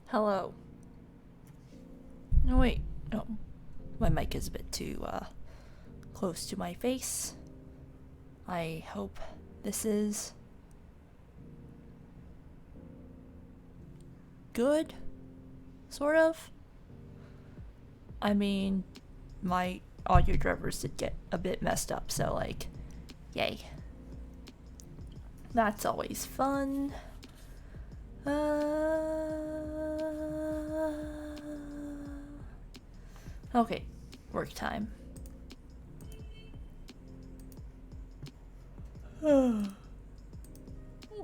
Hello. No, wait. Oh, my mic is a bit too, close to my face. I hope this is good, sort of. I mean, my audio drivers did get a bit messed up, so, like, yay. That's always fun. Okay, work time. What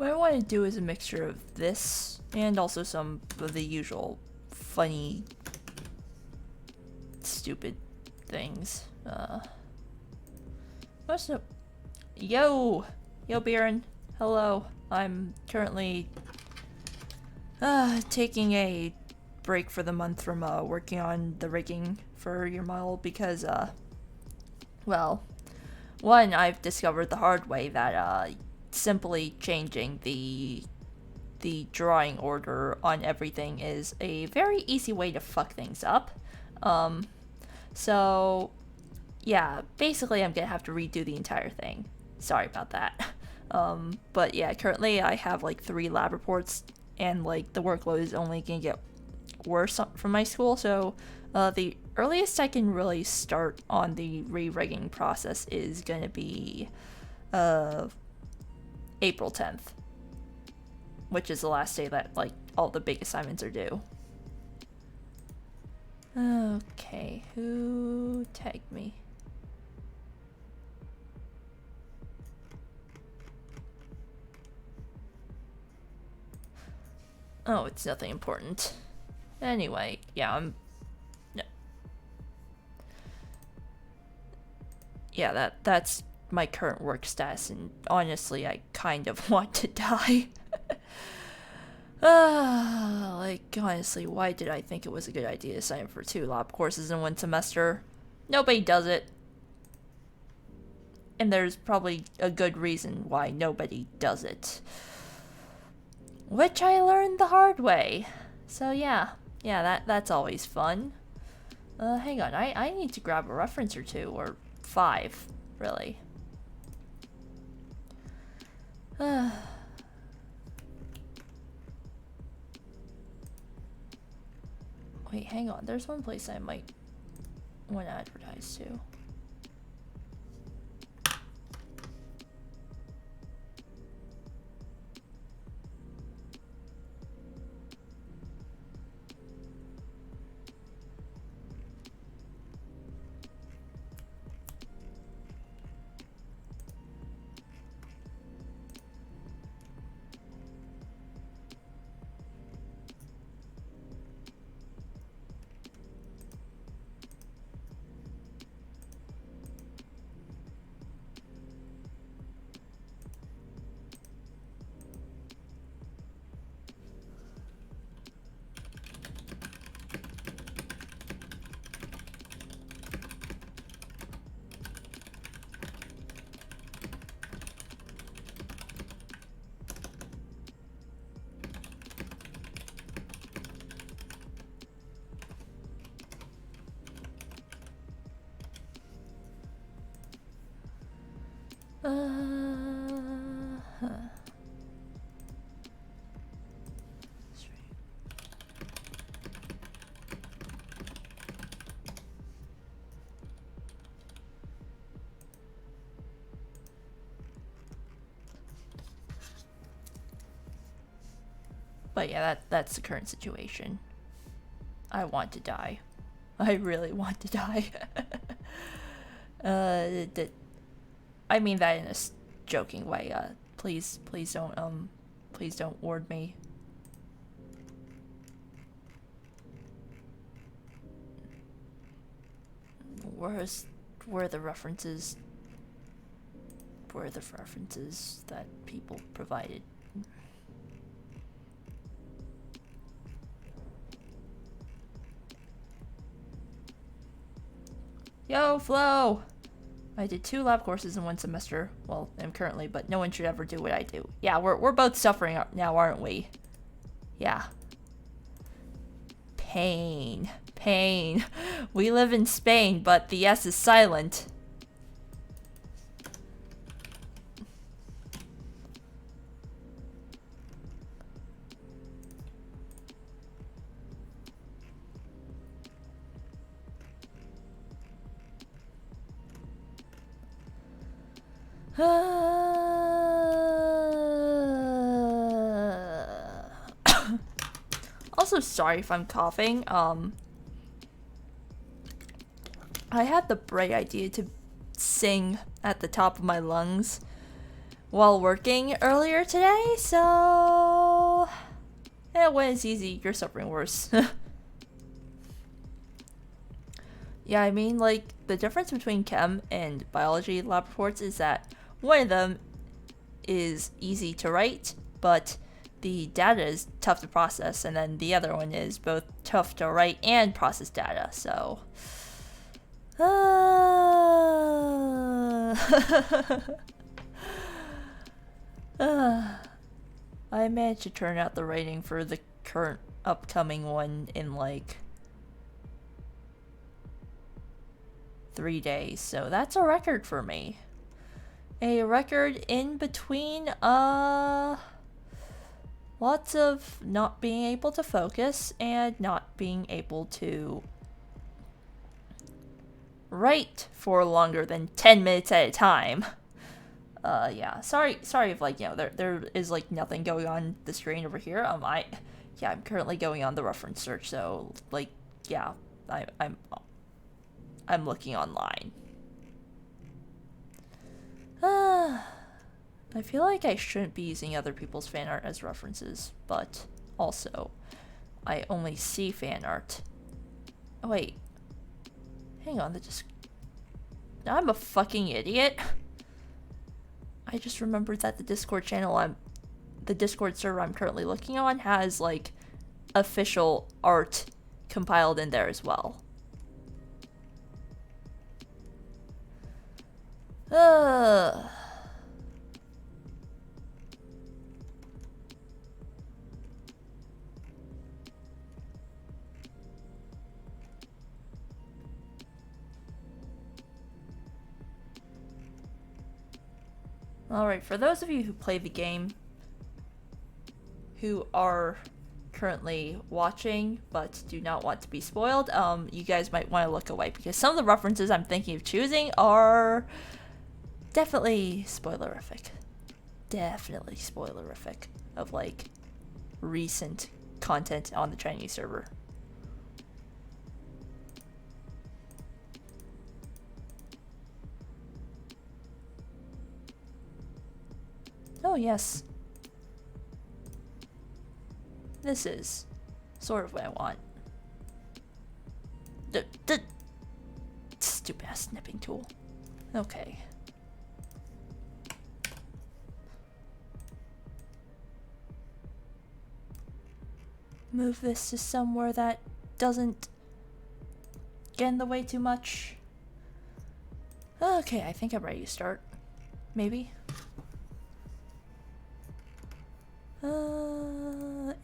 I want to do is a mixture of this and also some of the usual funny, stupid things. What's up? Yo, Baron. Hello. I'm currently taking a break for the month from working on the rigging for your model because well, one, I've discovered the hard way that simply changing the drawing order on everything is a very easy way to fuck things up. So yeah, basically I'm gonna have to redo the entire thing. Sorry about that. But yeah, currently I have like 3 lab reports and like the workload is only gonna get worse from my school, so the earliest I can really start on the re-rigging process is gonna be April 10th, which is the last day that like all the big assignments are due. Okay, who tagged me? Oh, it's nothing important. Anyway, yeah, yeah, that's my current work status, and honestly, I kind of want to die. Like, honestly, why did I think it was a good idea to sign up for 2 lab courses in 1 semester? Nobody does it. And there's probably a good reason why nobody does it. Which I learned the hard way. So yeah, that's always fun. Hang on, I need to grab a reference or 2, or 5, really. Wait, hang on, there's one place I might want to advertise to. But yeah, that's the current situation. I want to die. I really want to die. I mean that in a joking way. Please don't ward me. Where are the references? Where are the references that people provided? Yo, Flo! I did 2 lab courses in 1 semester. Well, I'm currently, but no one should ever do what I do. Yeah, we're both suffering now, aren't we? Yeah. Pain. Pain. We live in Spain, but the S is silent. Also, sorry if I'm coughing. I had the bright idea to sing at the top of my lungs while working earlier today, so when it's easy, you're suffering worse. Yeah, I mean, like, the difference between chem and biology lab reports is that one of them is easy to write, but the data is tough to process, and then the other one is both tough to write and process data, so... I managed to turn out the writing for the current upcoming one in, like, 3 days, so that's a record for me. A record in between, lots of not being able to focus and not being able to write for longer than 10 minutes at a time. Yeah, sorry if, like, you know, there is, like, nothing going on the screen over here. I'm currently going on the reference search, so, like, yeah, I'm looking online. I feel like I shouldn't be using other people's fan art as references, but also, I only see fan art. Oh, wait. Hang on, I'm a fucking idiot. I just remembered that the Discord server I'm currently looking on has, like, official art compiled in there as well. Alright, for those of you who play the game, who are currently watching but do not want to be spoiled, you guys might want to look away, because some of the references I'm thinking of choosing are definitely spoilerific. Definitely spoilerific of, like, recent content on the Chinese server. Oh, yes. This is sort of what I want. The stupid ass snipping tool. Okay. Move this to somewhere that doesn't get in the way too much. Okay, I think I'm ready to start. Maybe.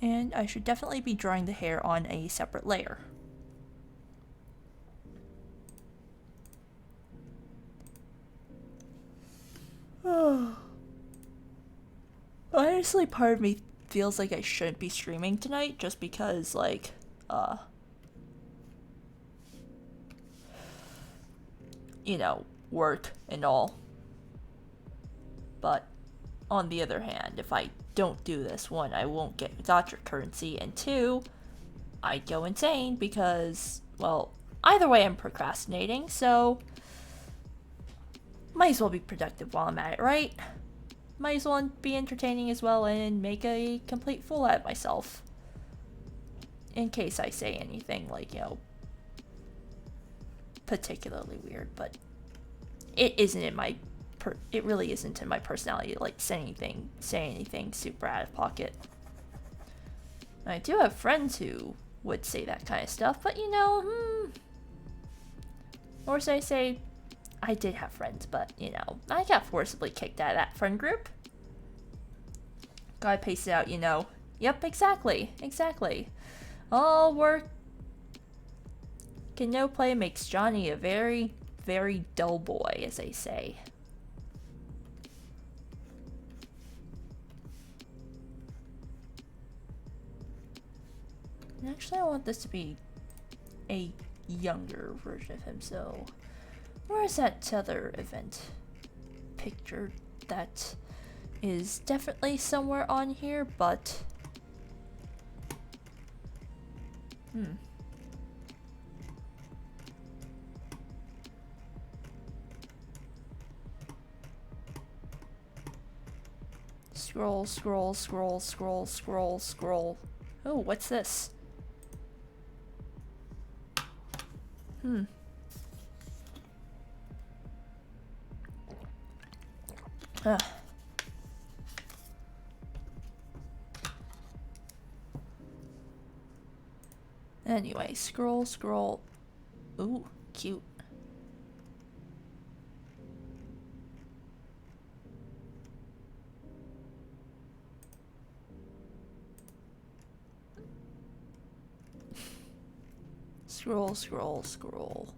And I should definitely be drawing the hair on a separate layer. Honestly, part of me feels like I shouldn't be streaming tonight just because, like, you know, work and all. But on the other hand, if I don't do this, one, I won't get gacha currency, and two, I'd go insane because, well, either way I'm procrastinating, so might as well be productive while I'm at it, right? Might as well be entertaining as well and make a complete fool out of myself. In case I say anything, like, you know, particularly weird, but it isn't in my it really isn't in my personality to, like, say anything super out of pocket. I do have friends who would say that kind of stuff, but, you know, or should I say, I did have friends, but, you know, I got forcibly kicked out of that friend group. Gotta pace it out, you know. Yep, exactly. All work and no play makes Johnny a very, very dull boy, as they say. And actually, I want this to be a younger version of him, so where is that other event picture? That is definitely somewhere on here, but scroll, scroll, scroll, scroll, scroll, scroll. Oh, what's this? Anyway, scroll, scroll. Ooh, cute. Scroll, scroll, scroll.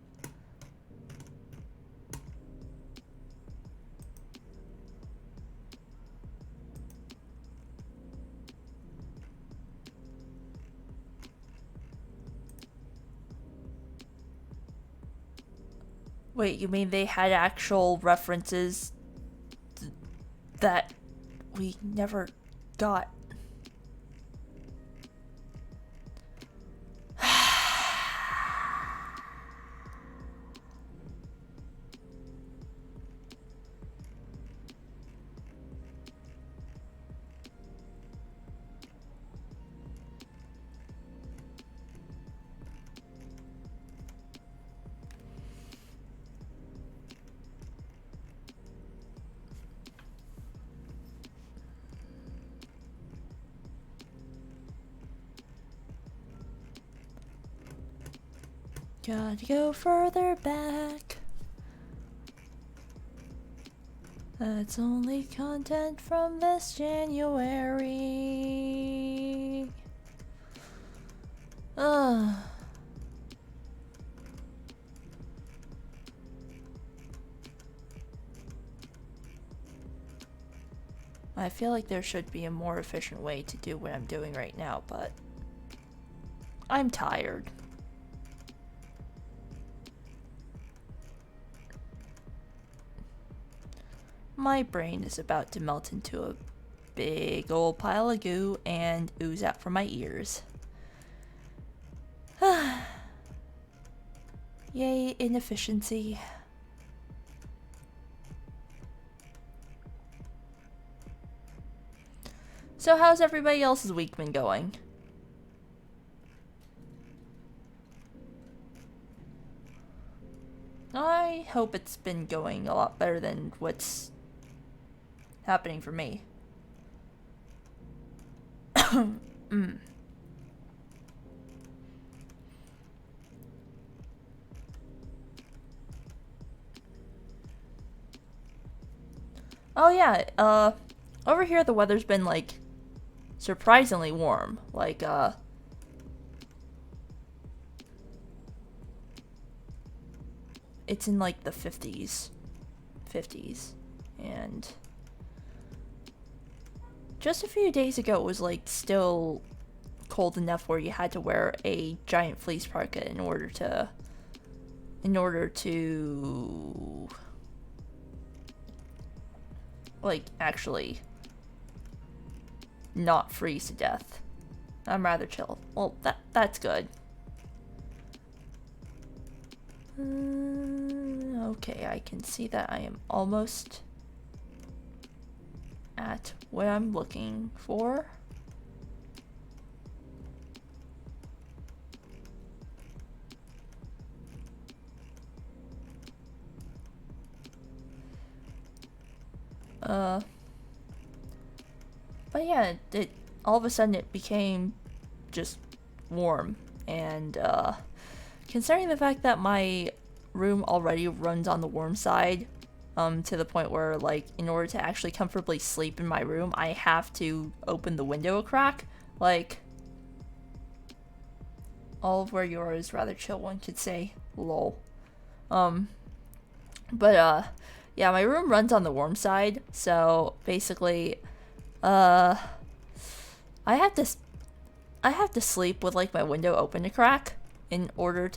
Wait, you mean they had actual references that we never got? Gotta go further back. That's only content from this January. I feel like there should be a more efficient way to do what I'm doing right now, but I'm tired. My brain is about to melt into a big old pile of goo and ooze out from my ears. Yay, inefficiency. So how's everybody else's week been going? I hope it's been going a lot better than what's happening for me. Oh yeah, over here the weather's been like surprisingly warm. Like it's in like the 50s, and just a few days ago it was like still cold enough where you had to wear a giant fleece parka in order to like actually not freeze to death. I'm rather chill. Well, that's good. Okay, I can see that I am almost at what I'm looking for. But yeah, it all of a sudden it became just warm, and considering the fact that my room already runs on the warm side, to the point where like in order to actually comfortably sleep in my room, I have to open the window a crack. Like all of where you are is rather chill, one could say. Lol. But yeah, my room runs on the warm side, so basically, I have to sleep with like my window open a crack in order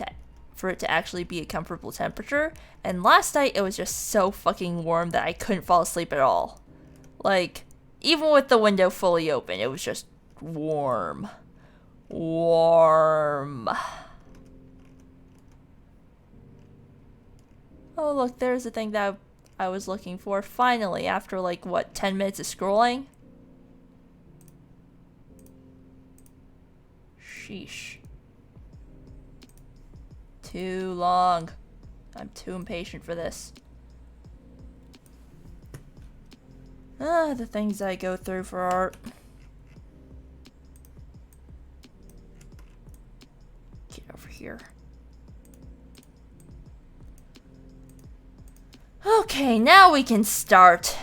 for it to actually be a comfortable temperature. And last night it was just so fucking warm that I couldn't fall asleep at all. Like, even with the window fully open, it was just warm. Warm. Oh, look, there's the thing that I was looking for. Finally, after like, what, 10 minutes of scrolling? Sheesh. Too long. I'm too impatient for this. The things I go through for art. Get over here. Okay, now we can start.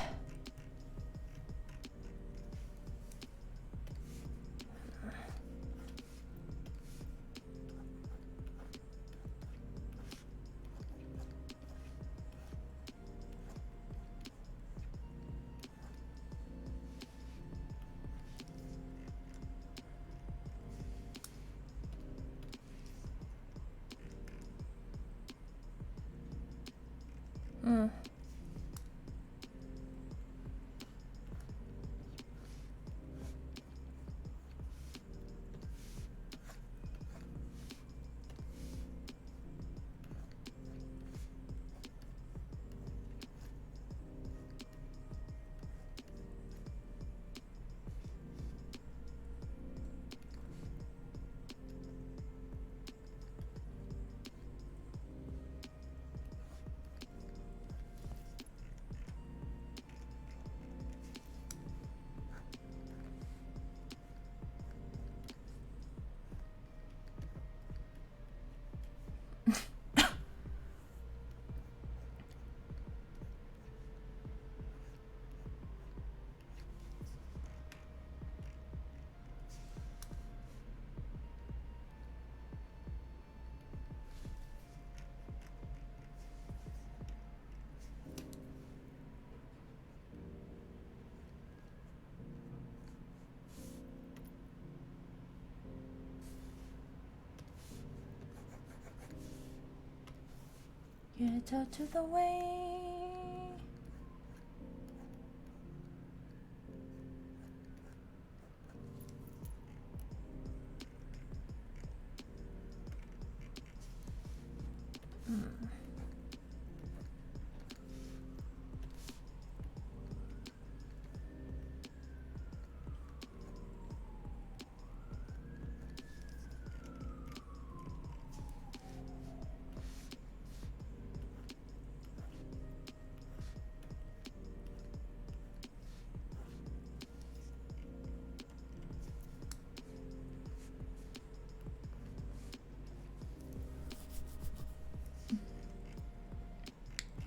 Get out to the way.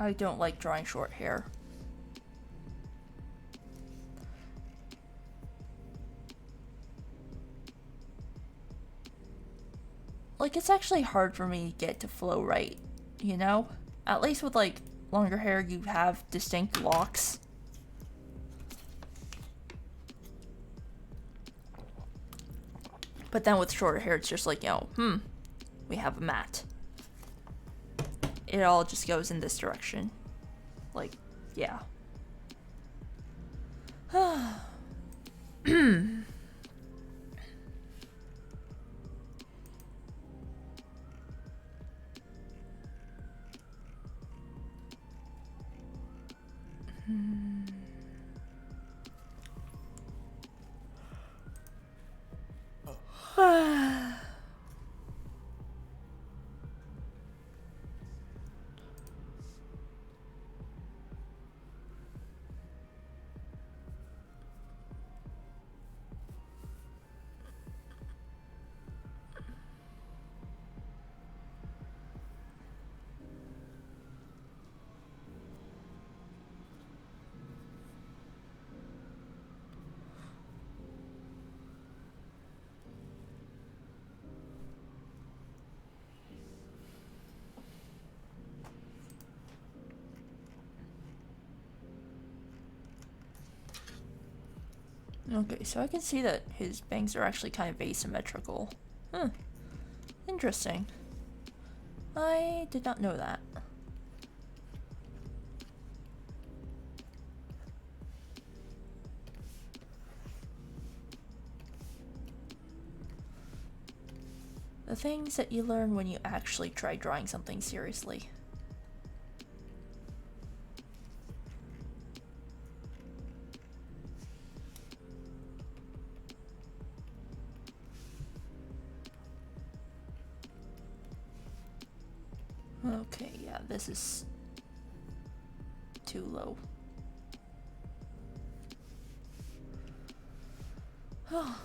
I don't like drawing short hair. Like, it's actually hard for me to get to flow right, you know? At least with, like, longer hair, you have distinct locks. But then with shorter hair, it's just like, you know, we have a mat. It all just goes in this direction. Like, yeah. Okay, so I can see that his bangs are actually kind of asymmetrical. Huh. Interesting. I did not know that. The things that you learn when you actually try drawing something seriously. Okay, yeah, this is too low. Oh.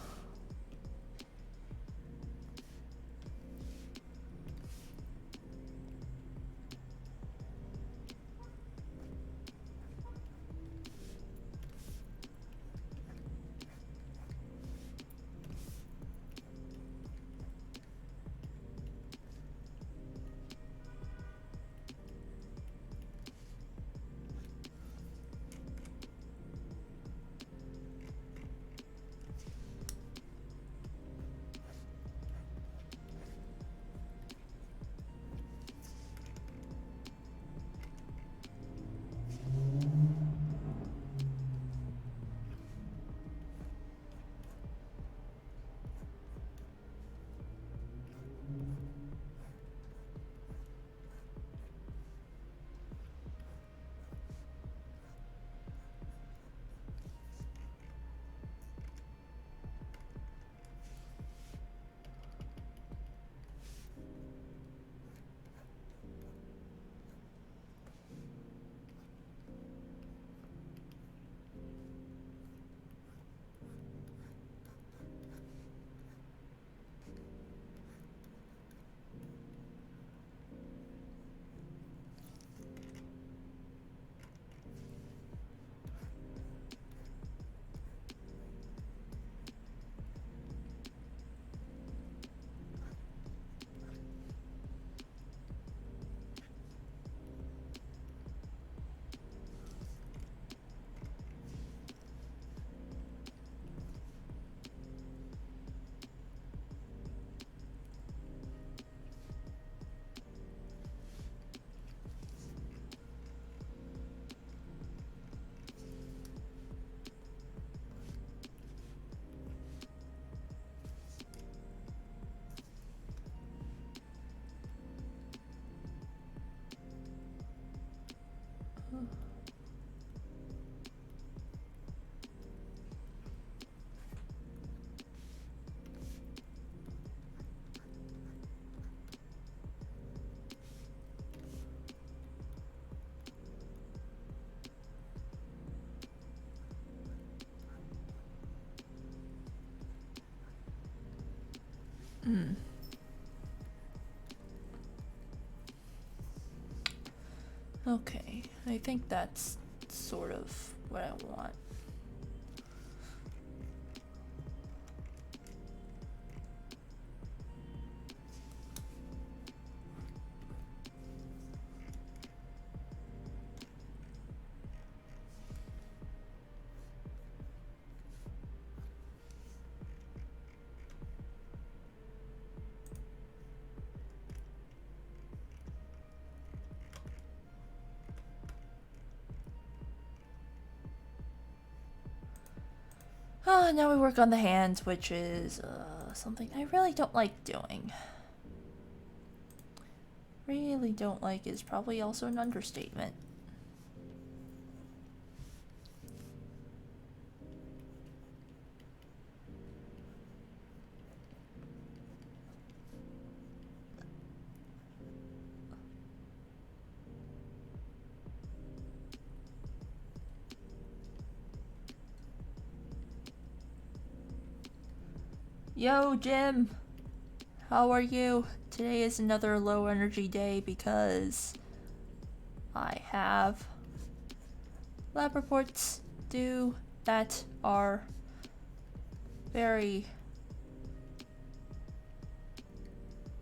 Hmm. Okay, I think that's sort of what I want. Now we work on the hands, which is something I really don't like doing. Really don't like is probably also an understatement. Yo, Jim! How are you? Today is another low energy day because I have lab reports due that are very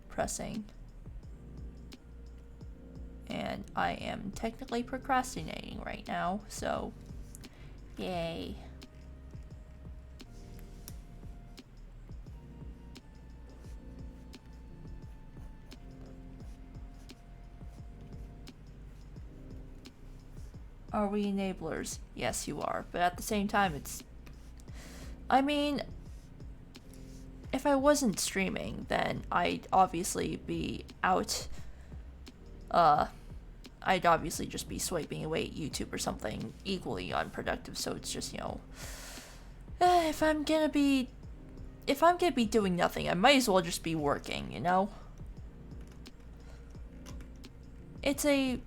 pressing. And I am technically procrastinating right now, so yay. Are we enablers? Yes, you are. But at the same time, it's... I mean, if I wasn't streaming, then I'd obviously be out. I'd obviously just be swiping away at YouTube or something equally unproductive. So it's just, you know, if I'm gonna be doing nothing, I might as well just be working, you know? It's a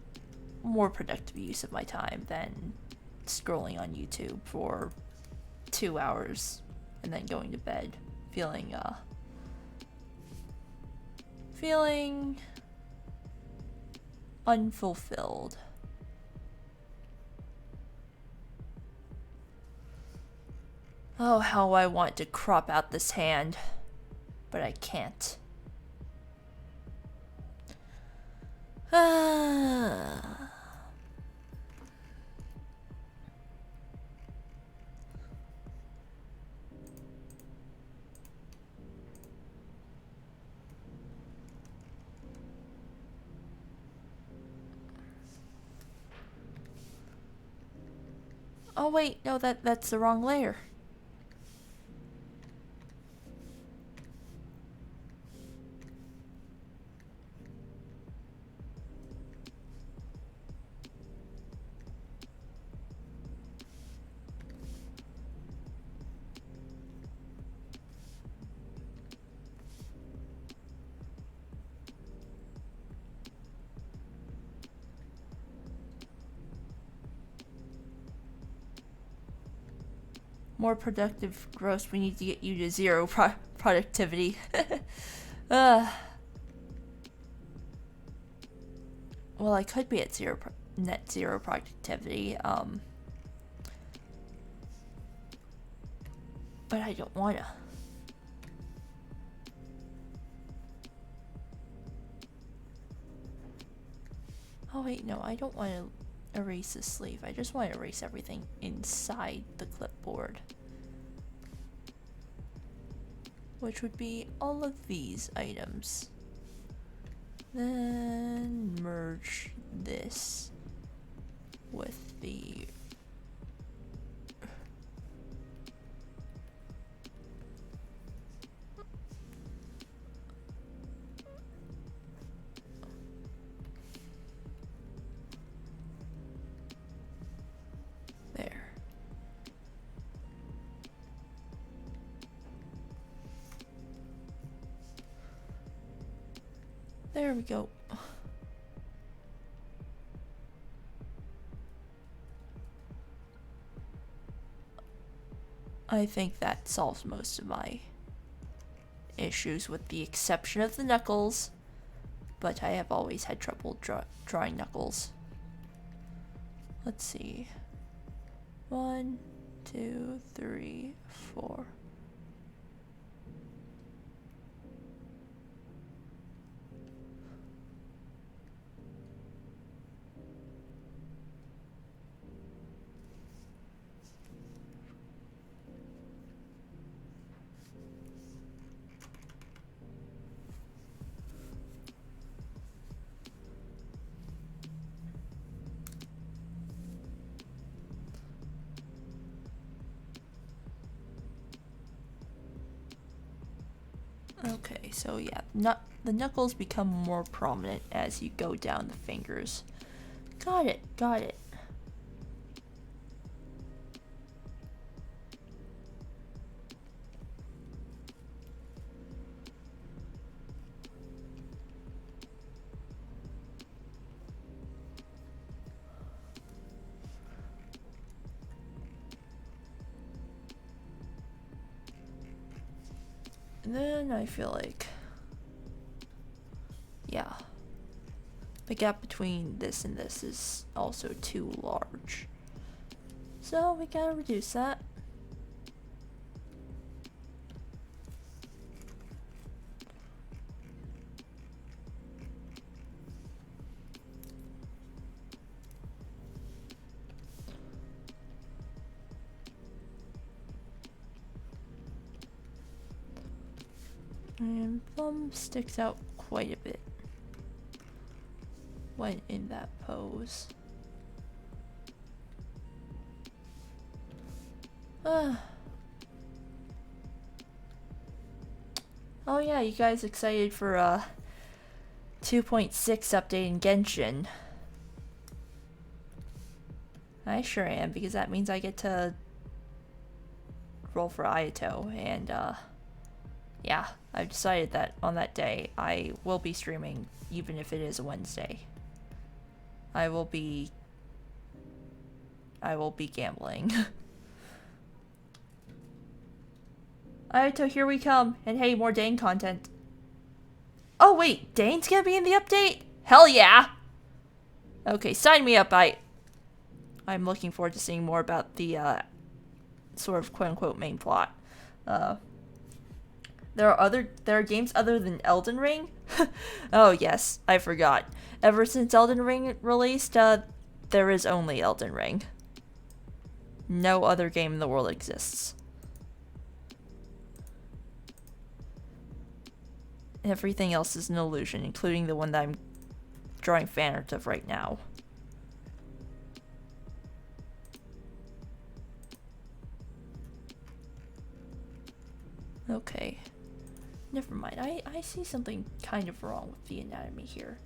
more productive use of my time than scrolling on YouTube for 2 hours and then going to bed feeling unfulfilled. Oh, how I want to crop out this hand, but I can't. Oh wait, no, that's the wrong layer. More productive gross, we need to get you to 0 productivity. Well, I could be at net zero productivity, but I don't wanna. Oh wait, no, I don't want to erase the sleeve. I just want to erase everything inside the clipboard, which would be all of these items. Then merge this with the there. There we go. I think that solves most of my issues, with the exception of the knuckles, but I have always had trouble drawing knuckles. Let's see. 1, 2, 3, 4. Okay, so yeah, the knuckles become more prominent as you go down the fingers. Got it, got it. And then I feel like, yeah, the gap between this and this is also too large. So we gotta reduce that. And thumb sticks out quite a bit when in that pose. Oh yeah, you guys excited for 2.6 update in Genshin? I sure am, because that means I get to roll for Ayato, and yeah, I've decided that on that day I will be streaming, even if it is a Wednesday. I will be gambling. Ayato, here we come, and hey, more Dane content. Oh wait, Dane's gonna be in the update? Hell yeah! Okay, sign me up. I'm looking forward to seeing more about the sort of quote-unquote main plot. There are games other than Elden Ring? Oh yes, I forgot. Ever since Elden Ring released, there is only Elden Ring. No other game in the world exists. Everything else is an illusion, including the one that I'm drawing fan art of right now. Okay. Never mind. I see something kind of wrong with the anatomy here.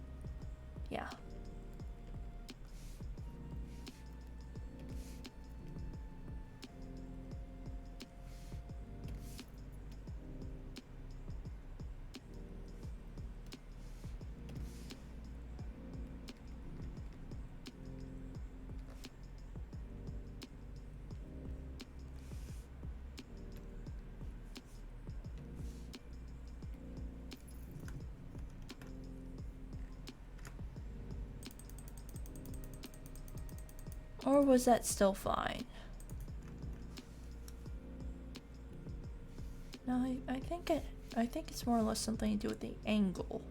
Yeah. Or was that still fine? No, I think it's more or less something to do with the angle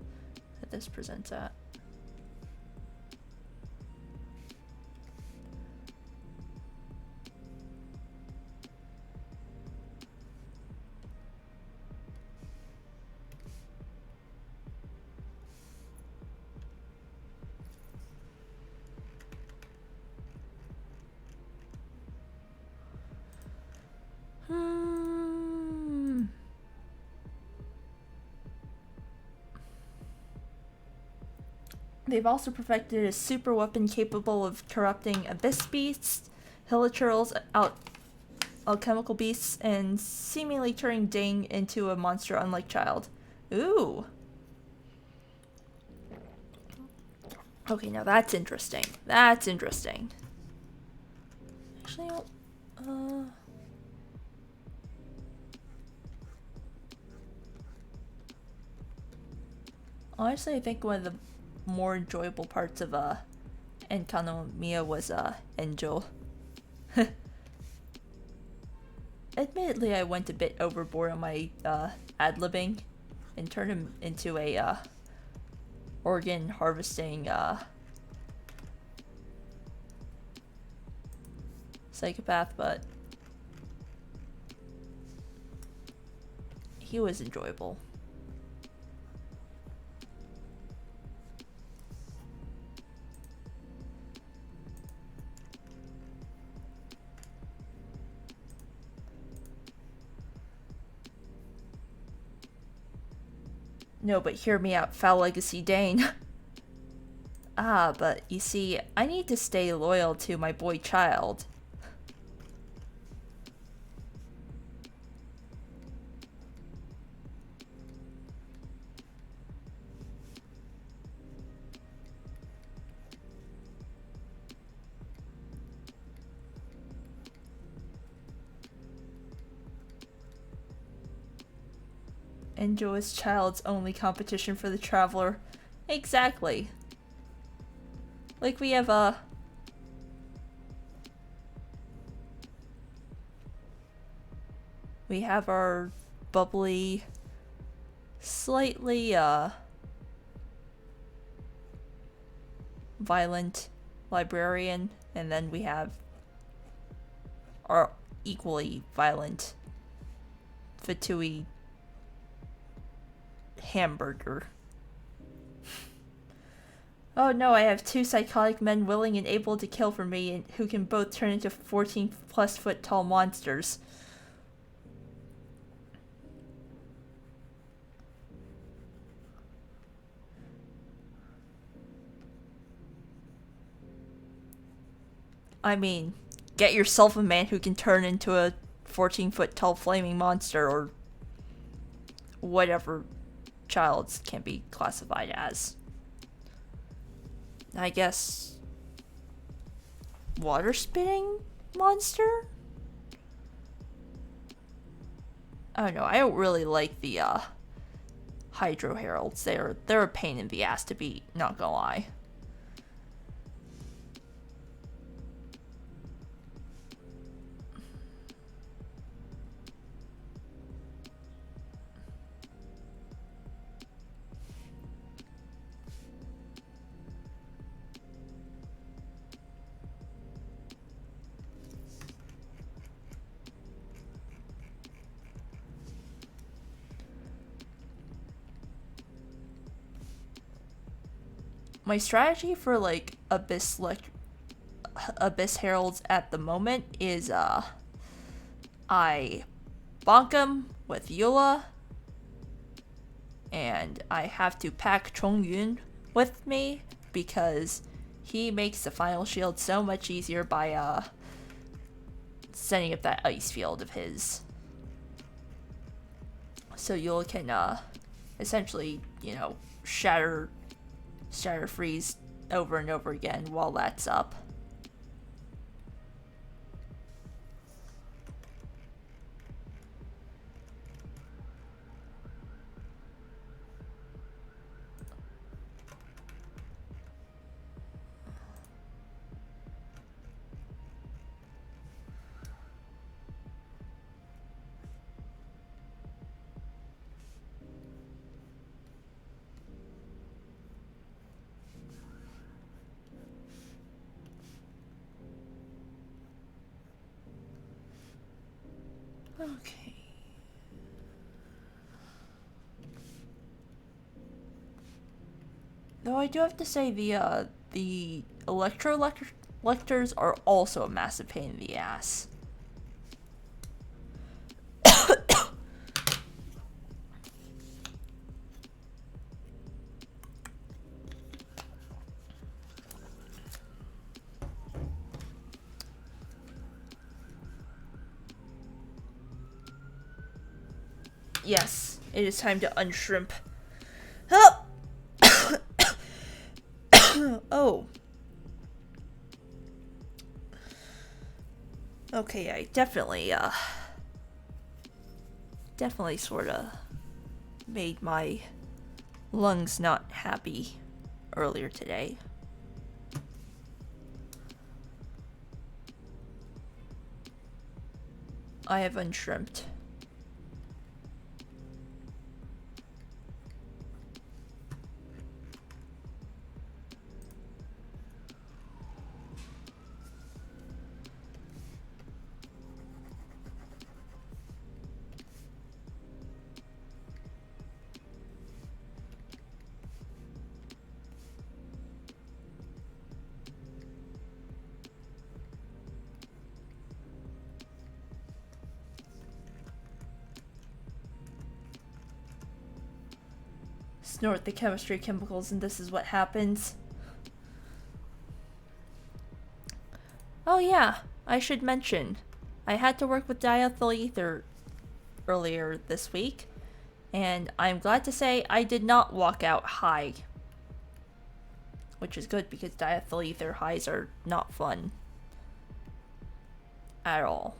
that this presents at. They've also perfected a super weapon capable of corrupting abyss beasts, hilichurls, alchemical beasts, and seemingly turning Dane into a monster unlike Child. Ooh. Okay, now that's interesting. That's interesting. Actually, honestly, I think one of the more enjoyable parts of Enkanomiya was Angel. Admittedly, I went a bit overboard on my ad-libbing and turned him into a organ harvesting psychopath, but he was enjoyable. No, but hear me out, Foul Legacy Dane. But you see, I need to stay loyal to my boy Child. Enjo is Child's only competition for the Traveler. Exactly. Like we have our bubbly, slightly violent librarian, and then we have our equally violent Fatui hamburger. Oh no, I have two psychotic men willing and able to kill for me, and who can both turn into 14+ foot tall monsters. I mean, get yourself a man who can turn into a 14-foot tall flaming monster, or whatever childs can be classified as. I guess water spitting monster? I don't know, I don't really like the Hydro Heralds. They're a pain in the ass to beat, not gonna lie. My strategy for like Abyss Heralds at the moment is I bonk him with Eula, and I have to pack Chongyun with me because he makes the final shield so much easier by setting up that ice field of his. So Eula can essentially, you know, shatter freeze over and over again while that's up. Okay. Though I do have to say the electors are also a massive pain in the ass. Yes, it is time to unshrimp. Oh! Oh. Okay, I definitely sorta made my lungs not happy earlier today. I have unshrimped. Snort the chemistry chemicals and this is what happens. Oh yeah, I should mention, I had to work with diethyl ether earlier this week, and I'm glad to say I did not walk out high. Which is good because diethyl ether highs are not fun. At all.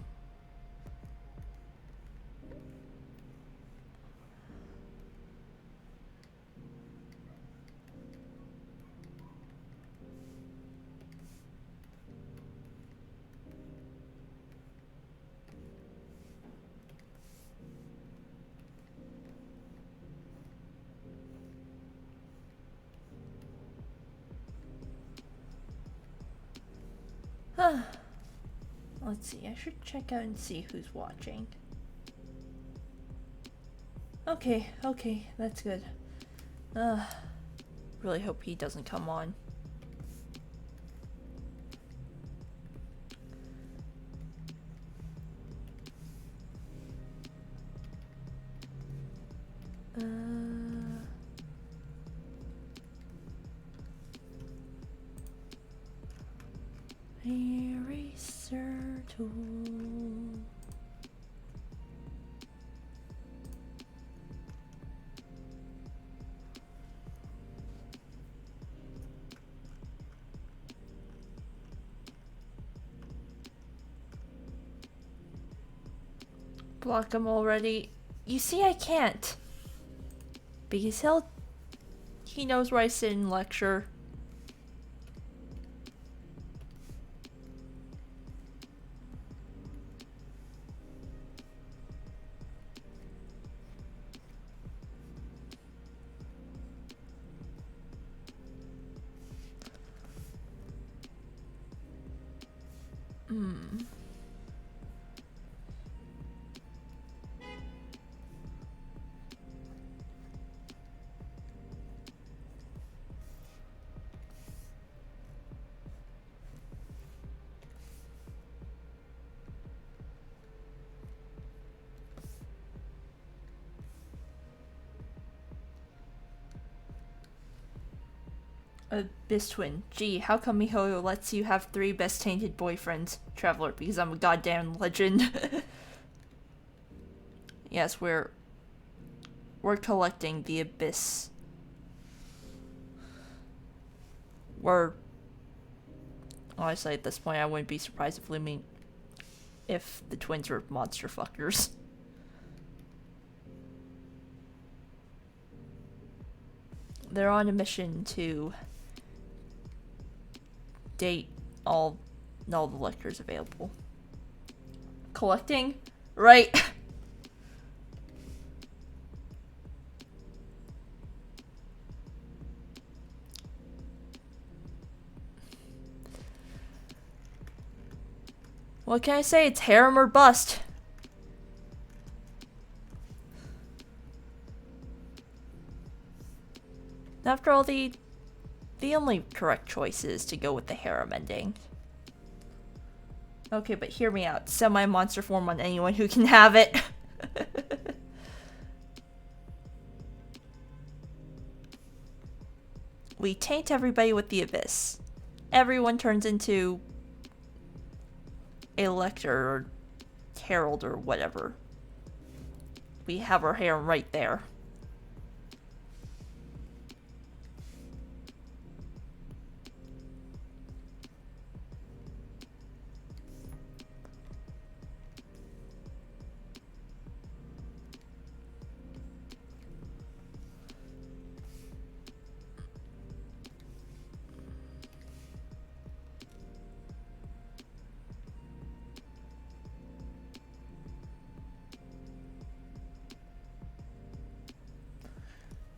Let's see, I should check out and see who's watching. Okay, that's good. Really hope he doesn't come on. block him already. You see, I can't. Because he knows where I sit in lecture. Abyss Twin. Gee, how come MiHoYo lets you have 3 best tainted boyfriends? Traveler, because I'm a goddamn legend. Yes, we're collecting the Abyss. Honestly, at this point, I wouldn't be surprised if the twins were monster fuckers. They're on a mission to date all the lectors available. Collecting? Right. What can I say? It's harem or bust. After all, the only correct choice is to go with the harem ending. Okay, but hear me out. Semi-monster form on anyone who can have it. We taint everybody with the Abyss. Everyone turns into a lector or herald or whatever. We have our harem right there.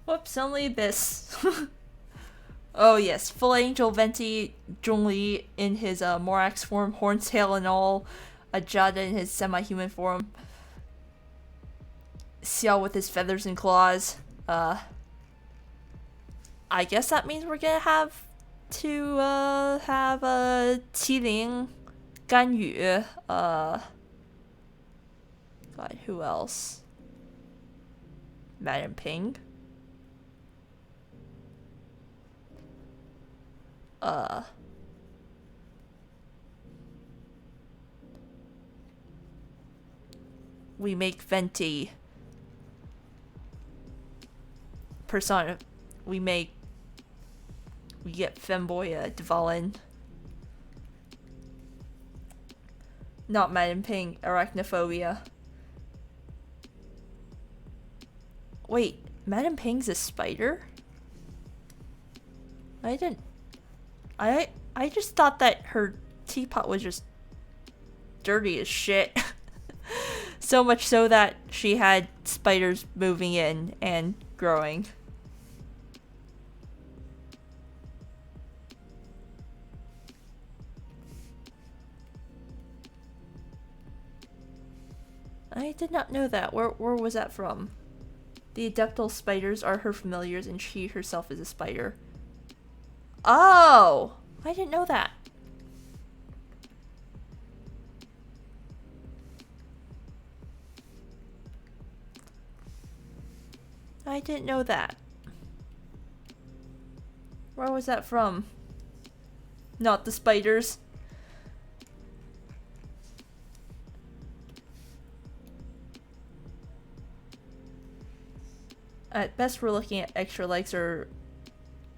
Whoops, only Abyss. Oh yes, Full Angel Venti, Zhongli in his Morax form, Horntail and all, Ajada in his semi-human form, Xiao with his feathers and claws. I guess that means we're gonna have to have Qilin, Ganyu, God, who else? Madam Ping. We make Venti persona. We get Femboy Dvalin. Not Madam Ping, Arachnophobia. Wait, Madam Ping's a spider? I just thought that her teapot was just dirty as shit. So much so that she had spiders moving in and growing. I did not know that. Where was that from? The adeptal spiders are her familiars and she herself is a spider. Oh! I didn't know that. I didn't know that. Where was that from? Not the spiders. At best, we're looking at extra legs, or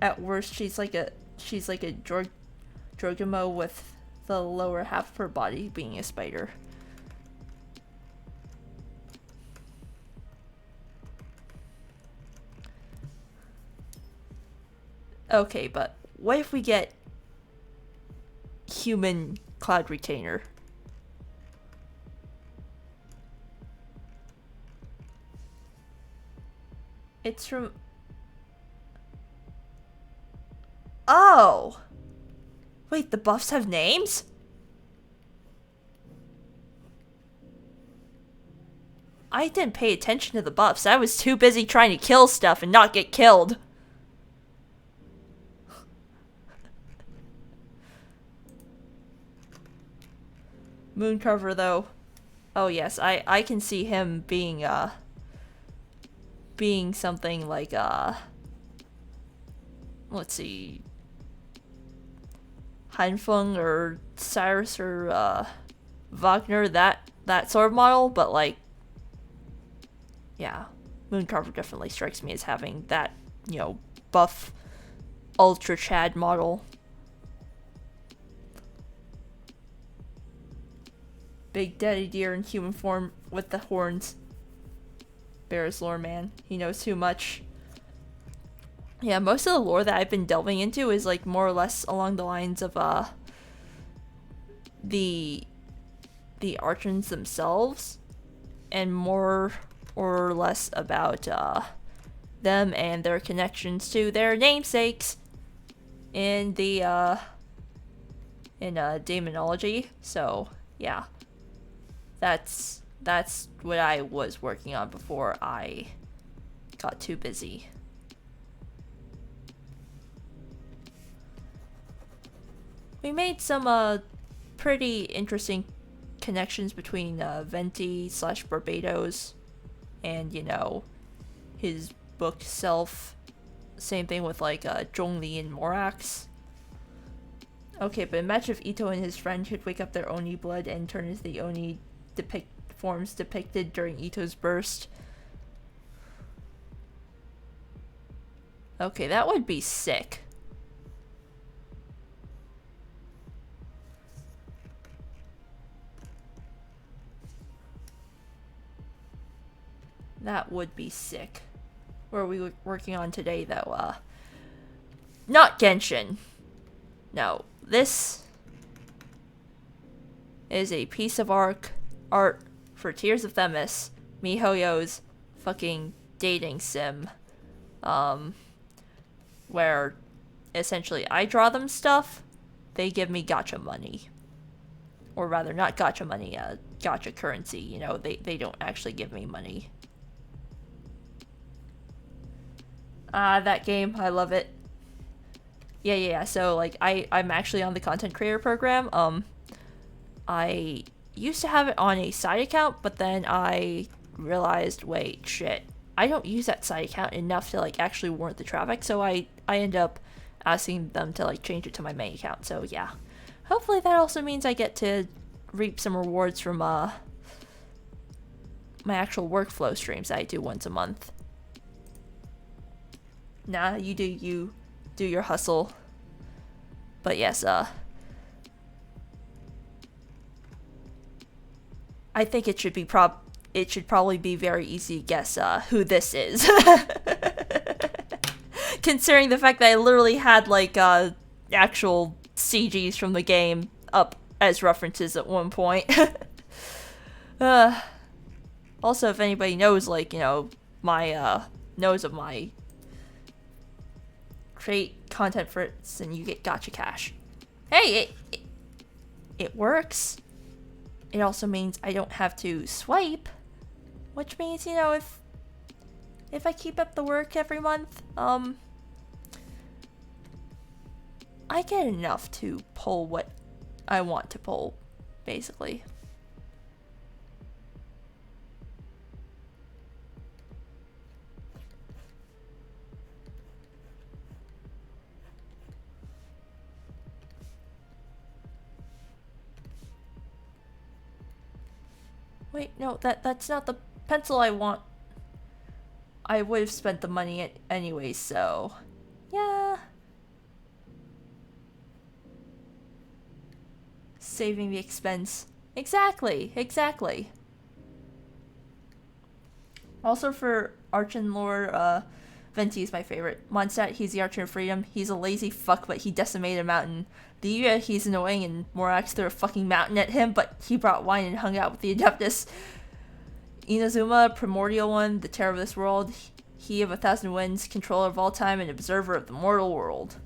at worst, she's like a Jorgamo with the lower half of her body being a spider. Okay, but what if we get human cloud retainer? It's from... Oh! Wait, the buffs have names? I didn't pay attention to the buffs. I was too busy trying to kill stuff and not get killed. Mooncover, though. Oh, yes, I can see him being something like, let's see, Hanfeng or Cyrus or, Wagner, that sort of model, but, like, yeah, Mooncarver definitely strikes me as having that, you know, buff, ultra Chad model. Big daddy deer in human form with the horns. Bear's lore, man. He knows too much. Yeah, most of the lore that I've been delving into is like more or less along the lines of the archons themselves, and more or less about them and their connections to their namesakes in the demonology. So yeah, that's what I was working on before I got too busy. We made some pretty interesting connections between Venti / Barbados and, you know, his book self. Same thing with like Zhongli and Morax. Okay, but imagine if Ito and his friend could wake up their Oni blood and turn into the Oni forms depicted during Ito's burst. Okay, that would be sick. That would be sick. What are we working on today, though? Not Genshin. No, this is a piece of art for Tears of Themis, MiHoYo's fucking dating sim. Where essentially I draw them stuff, they give me gacha money. Or rather, not gacha money, gacha currency. You know, they don't actually give me money. That game, I love it. Yeah, so, like, I'm actually on the content creator program. I used to have it on a side account, but then I realized, wait, shit, I don't use that side account enough to, like, actually warrant the traffic, so I end up asking them to, like, change it to my main account, so yeah. Hopefully that also means I get to reap some rewards from, my actual workflow streams that I do once a month. Nah, you do your hustle. But yes, I think it should probably be very easy to guess who this is. Considering the fact that I literally had like actual CGs from the game up as references at one point. Also, if anybody knows, like, you know, my knows of my create content for it and you get gacha cash. Hey, it works. It also means I don't have to swipe, which means, you know, if I keep up the work every month, I get enough to pull what I want to pull, basically. Wait, no, that's not the pencil I want. I would have spent the money anyway, so yeah. Saving the expense. Exactly. Also for Arch and Lore, Venti is my favorite. Mondstadt, he's the Archer of Freedom. He's a lazy fuck, but he decimated a mountain. The Yuya, he's annoying, and Morax threw a fucking mountain at him, but he brought wine and hung out with the Adeptus. Inazuma, Primordial One, the terror of this world. He of 1,000 Winds, controller of all time, and observer of the mortal world.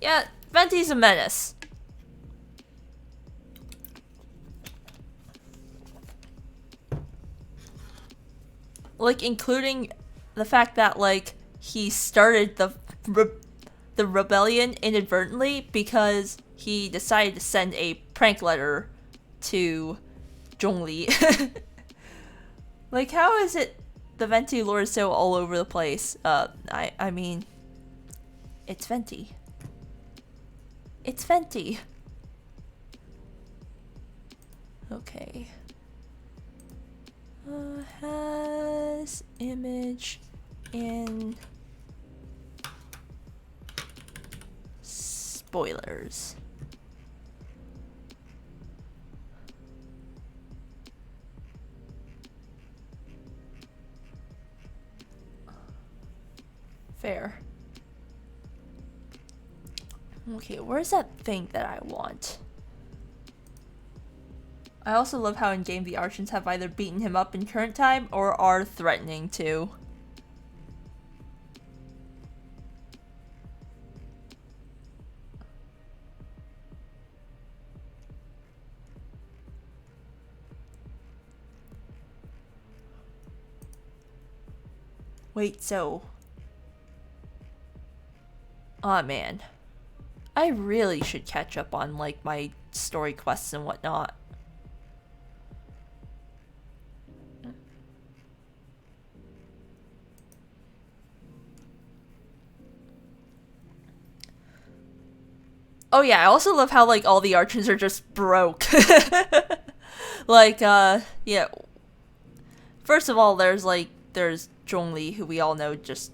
Yeah, Venti's a menace. Like, including the fact that, like, he started the rebellion inadvertently because he decided to send a prank letter to Zhongli. Like, how is it the Venti lore is so all over the place? I mean, it's Venti. It's Venti. Okay. Has image in spoilers. Fair. Okay, where's that thing that I want? I also love how in game the Archons have either beaten him up in current time or are threatening to. Wait, so... Aw, man. I really should catch up on, like, my story quests and whatnot. Oh yeah, I also love how, like, all the Archons are just broke. Like, yeah. First of all, there's Zhongli, who we all know just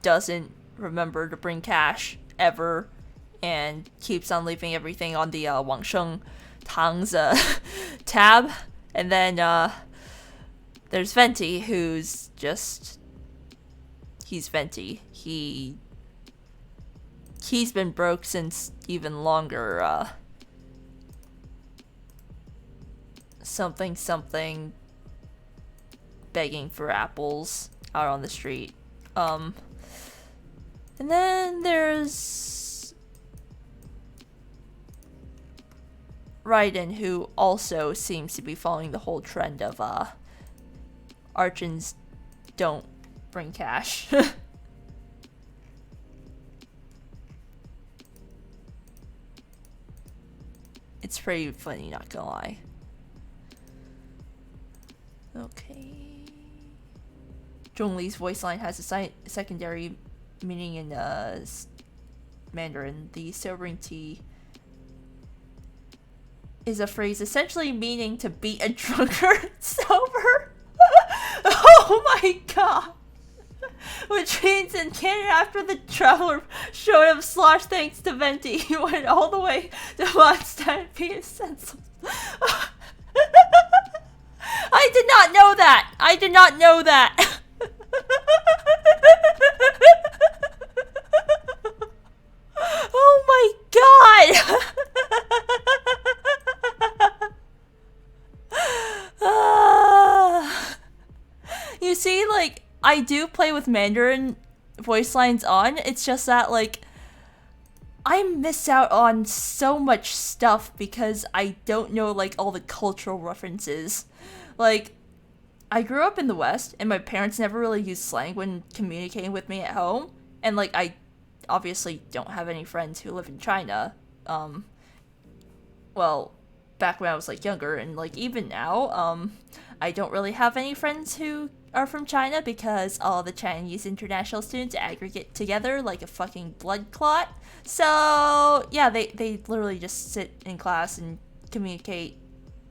doesn't remember to bring cash ever and keeps on leaving everything on the Wangsheng Tang's tab. And then there's Venti, who's just... He's Venti. He's been broke since even longer. Something begging for apples out on the street. And then there's Raiden, who also seems to be following the whole trend of Archons don't bring cash. It's pretty funny, not gonna lie. Okay. Zhongli's voice line has a secondary meaning in Mandarin. The sobering tea is a phrase essentially meaning to beat a drunkard sober. Oh my god! Which means in Canada, after the traveler showed him slosh thanks to Venti, he went all the way to Mondstadt and beat his senseless. I did not know that! I did not know that! Oh my god! You see, like, I do play with Mandarin voice lines on, it's just that, like, I miss out on so much stuff because I don't know, like, all the cultural references. Like, I grew up in the West, and my parents never really used slang when communicating with me at home, and, like, I obviously don't have any friends who live in China. Well, back when I was, like, younger, and, like, even now, I don't really have any friends who are from China because all the Chinese international students aggregate together like a fucking blood clot. So, yeah, they literally just sit in class and communicate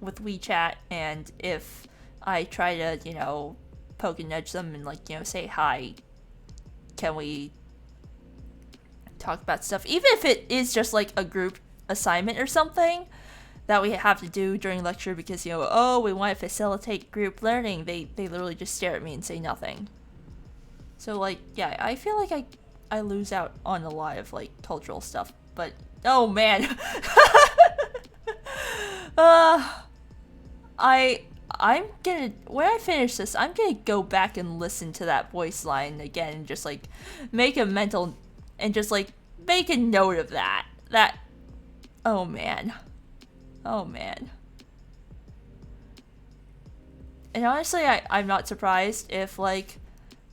with WeChat, and if I try to, you know, poke and nudge them and, like, you know, say hi, can we talk about stuff, even if it is just, like, a group assignment or something that we have to do during lecture because, you know, oh, we want to facilitate group learning, they literally just stare at me and say nothing. So like, yeah, I feel like I lose out on a lot of like cultural stuff, but oh man. I'm gonna, when I finish this, I'm gonna go back and listen to that voice line again and just like make a mental and just like make a note of that. Oh man. Oh man. And honestly, I'm not surprised if like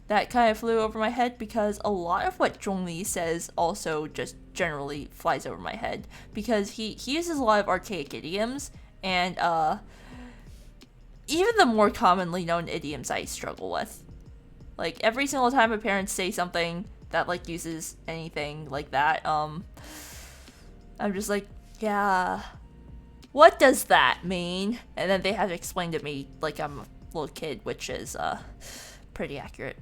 that kind of flew over my head, because a lot of what Zhongli says also just generally flies over my head, because he uses a lot of archaic idioms, and even the more commonly known idioms I struggle with. Like every single time my parents say something that like uses anything like that, I'm just like, yeah, what does that mean? And then they have to explain to me like I'm a little kid, which is pretty accurate.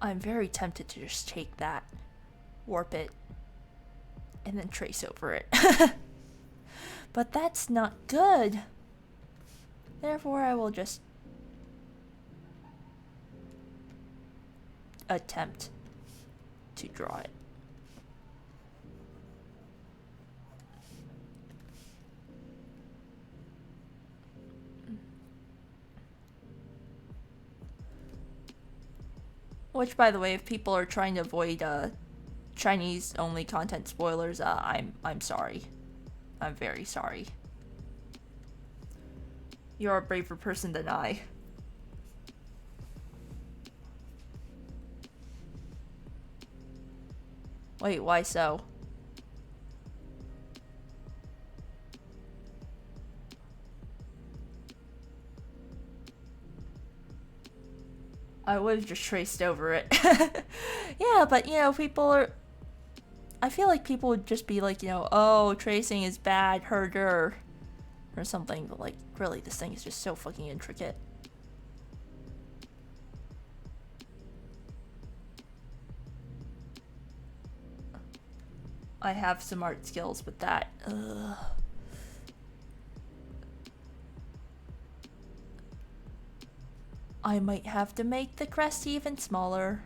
I'm very tempted to just take that, warp it, and then trace over it. But that's not good. Therefore, I will just attempt to draw it. Which, by the way, if people are trying to avoid Chinese-only content spoilers, I'm sorry. I'm very sorry. You're a braver person than I. Wait, why so? I would have just traced over it. Yeah, but you know, people are... I feel like people would just be like, you know, oh, tracing is bad, herder, or something, but like, really, this thing is just so fucking intricate. I have some art skills, but that, ugh. I might have to make the crest even smaller.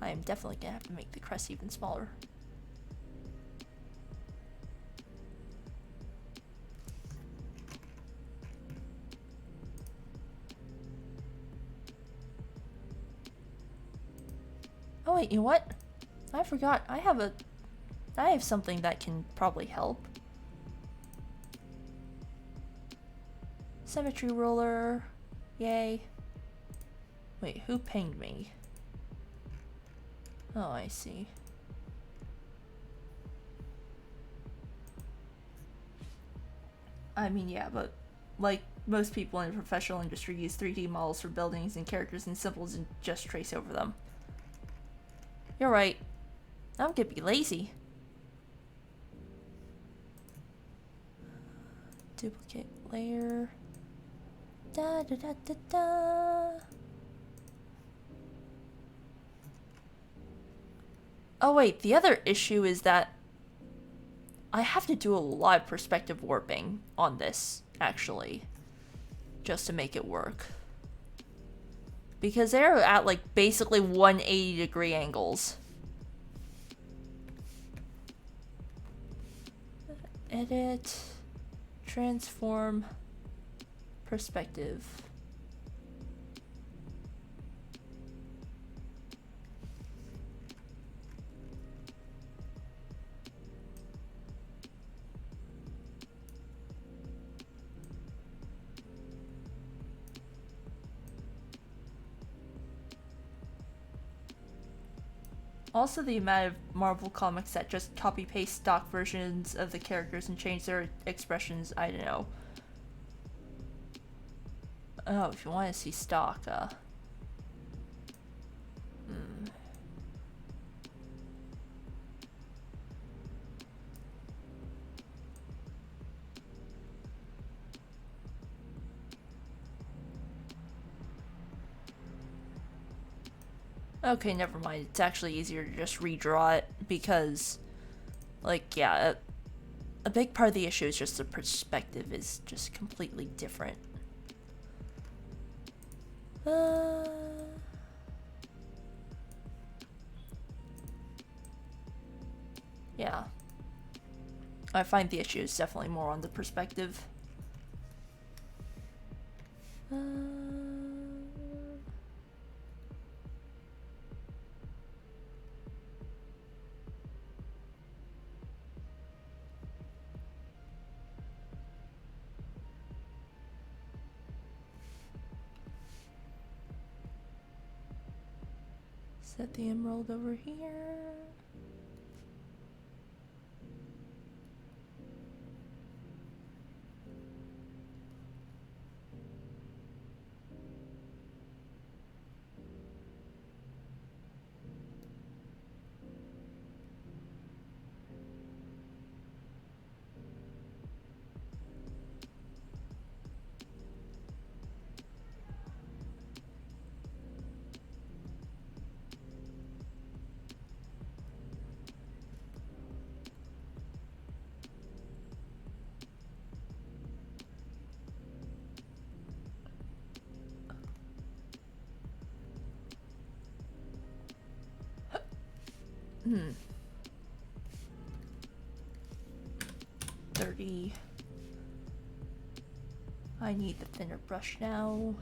I am definitely gonna have to make the crest even smaller. Oh wait, you know what? I forgot. I have something that can probably help. Symmetry ruler. Yay. Wait, who pinged me? Oh, I see. I mean, yeah, but like most people in the professional industry use 3D models for buildings and characters and symbols and just trace over them. You're right. I'm gonna be lazy. Duplicate layer. Da da da da da. Oh wait, the other issue is that I have to do a lot of perspective warping on this, actually, just to make it work. Because they're at like basically 180-degree angles. Edit, transform, perspective. Also, the amount of Marvel comics that just copy-paste stock versions of the characters and change their expressions, I don't know. Oh, if you want to see stock, Okay, never mind. It's actually easier to just redraw it because, like, yeah, a big part of the issue is just the perspective is just completely different. Yeah. I find the issue is definitely more on the perspective. Set the emerald over here. Hmm. 30. I need the thinner brush now.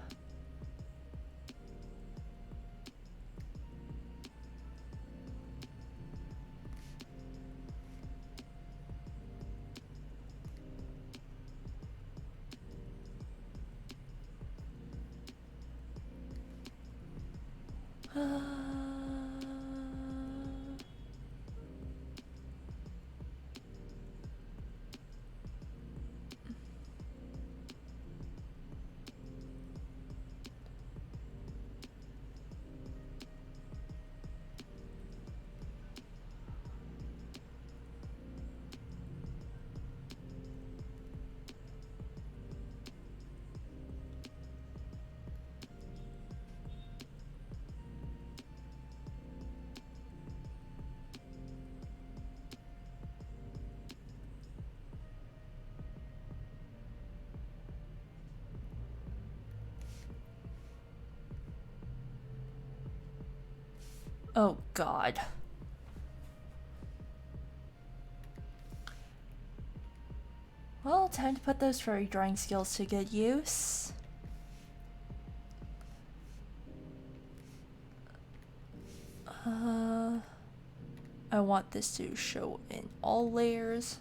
Oh god. Well, time to put those furry drawing skills to good use. I want this to show in all layers.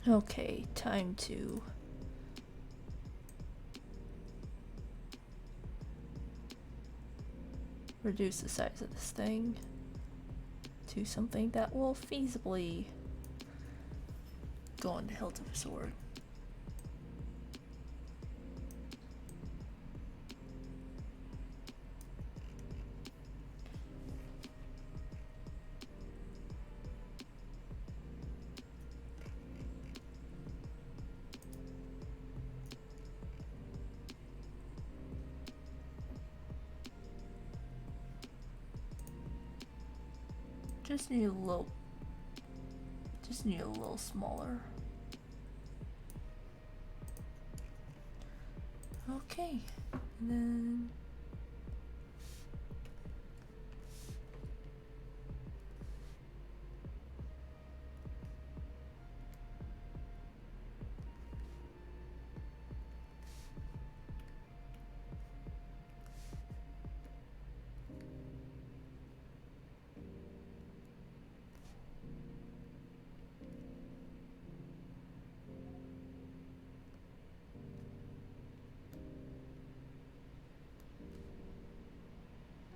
Okay, time to reduce the size of this thing to something that will feasibly go on the hilt of a sword. Just need a little smaller. Okay, and then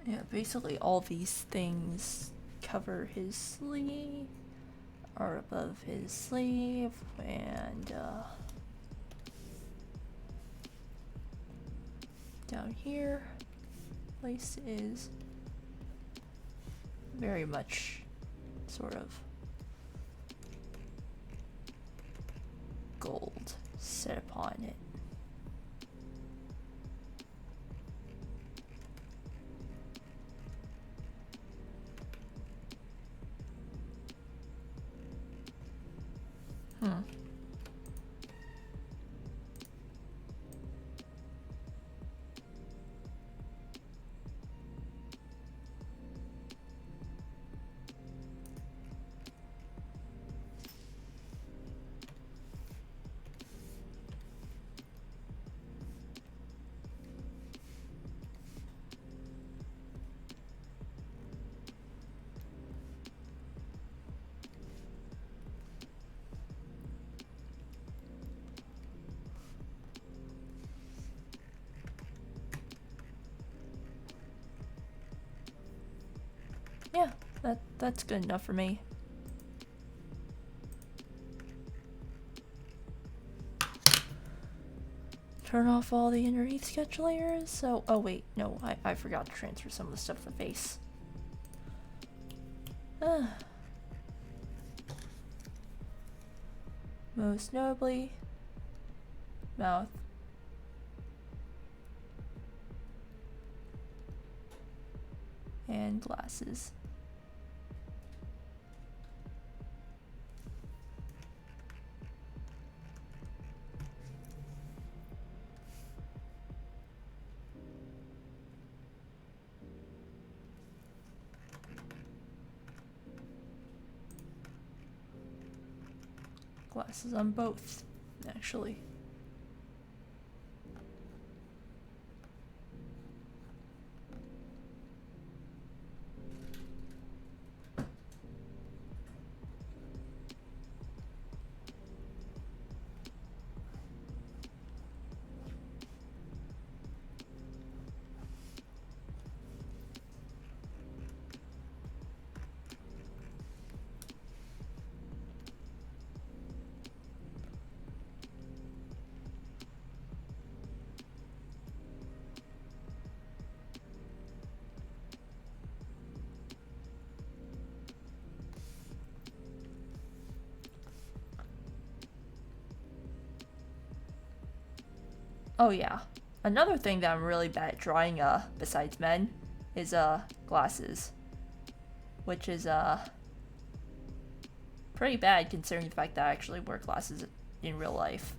yeah, basically all these things cover his sleeve, are above his sleeve, and down here, place is very much sort of gold set upon it. Yeah, that's good enough for me. Turn off all the underneath sketch layers. So, oh wait, no, I forgot to transfer some of the stuff to the face. Most notably, mouth. And glasses. Glasses on both, actually. Oh yeah. Another thing that I'm really bad at drawing, besides men, is, glasses. Which is, pretty bad considering the fact that I actually wear glasses in real life.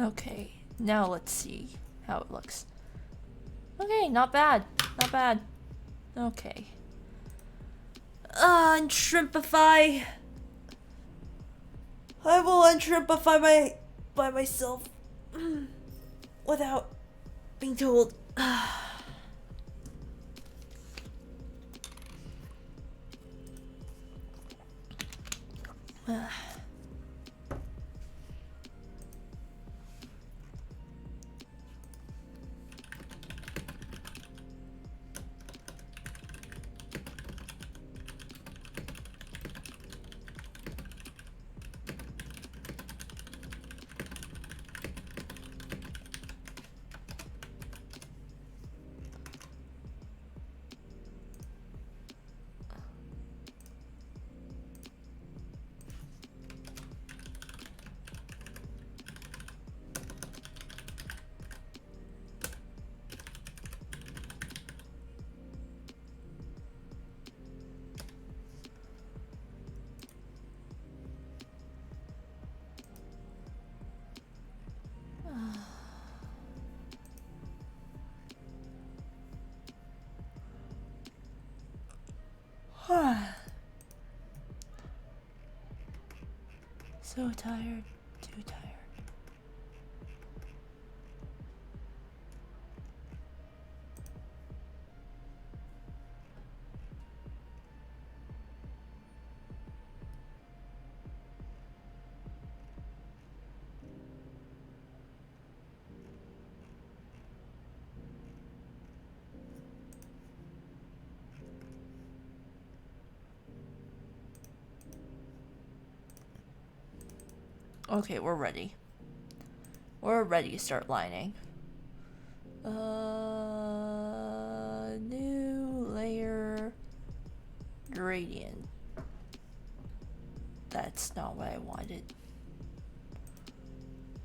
Okay, now let's see how it looks. Okay, not bad. Not bad. Okay. Unshrimpify. I will unshrimpify by myself without being told. So tired, too tired. Okay, we're ready. We're ready to start lining. New layer gradient. That's not what I wanted.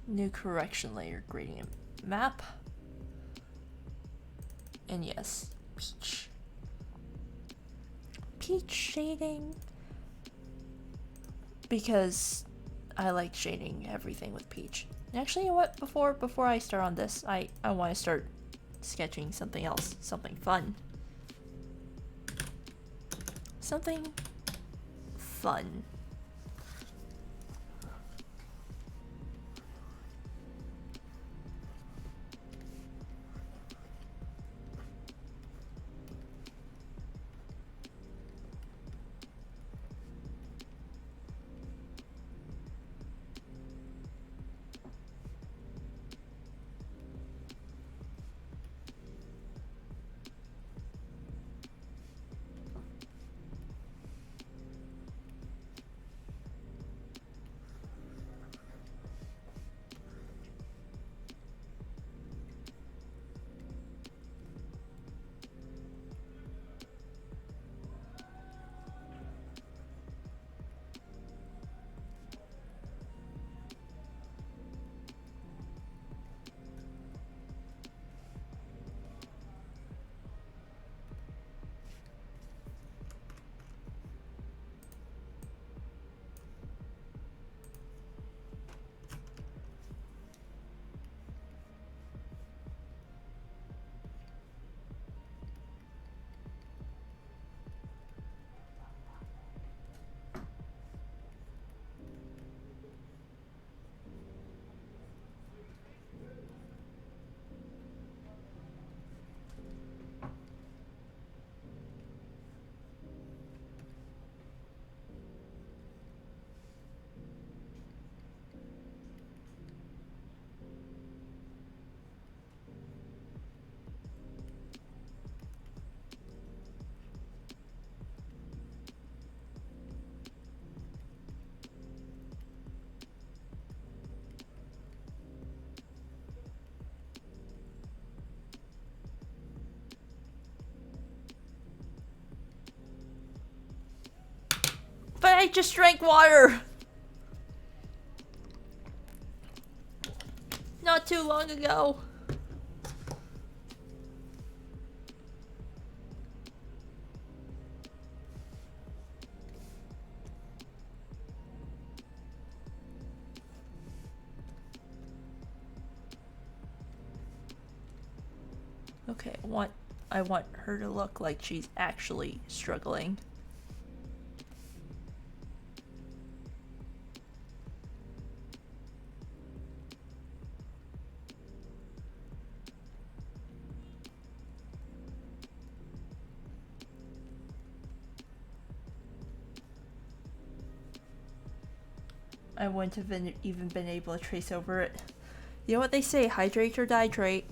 New correction layer gradient map. And yes, peach. Peach shading. Because I like shading everything with peach. Actually, you know what? Before I start on this, I want to start sketching something else, something fun. Something fun. But I just drank water! Not too long ago. Okay, I want her to look like she's actually struggling. I wouldn't have even been able to trace over it. You know what they say, hydrate or dihydrate.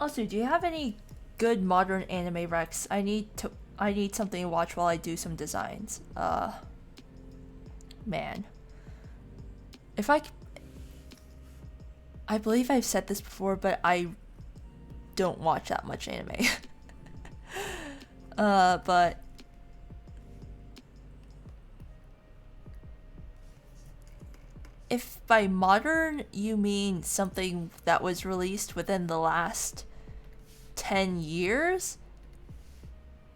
Also, do you have any good modern anime recs? I need something to watch while I do some designs. Man. I believe I've said this before, but I don't watch that much anime. But if by modern you mean something that was released within the last 10 years,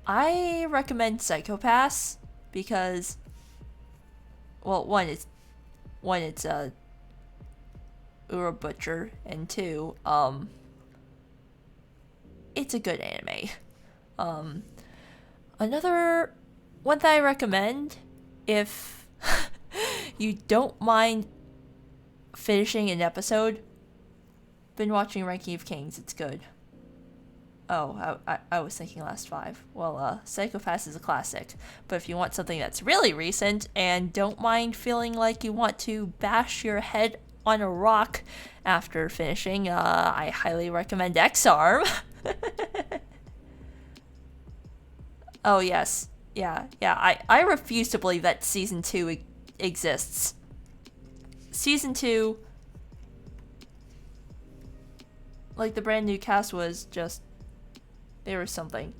I recommend Psychopass because, well, one, it's Ura Butcher, and two, it's a good anime. Another one that I recommend, if you don't mind finishing an episode, been watching Ranking of Kings, it's good. Oh, I was thinking Last 5. Well, Psychopass is a classic, but if you want something that's really recent and don't mind feeling like you want to bash your head on a rock after finishing, I highly recommend X-Arm. Oh, yes. Yeah. I refuse to believe that Season 2 exists. Season 2, like, the brand new cast was just... there was something.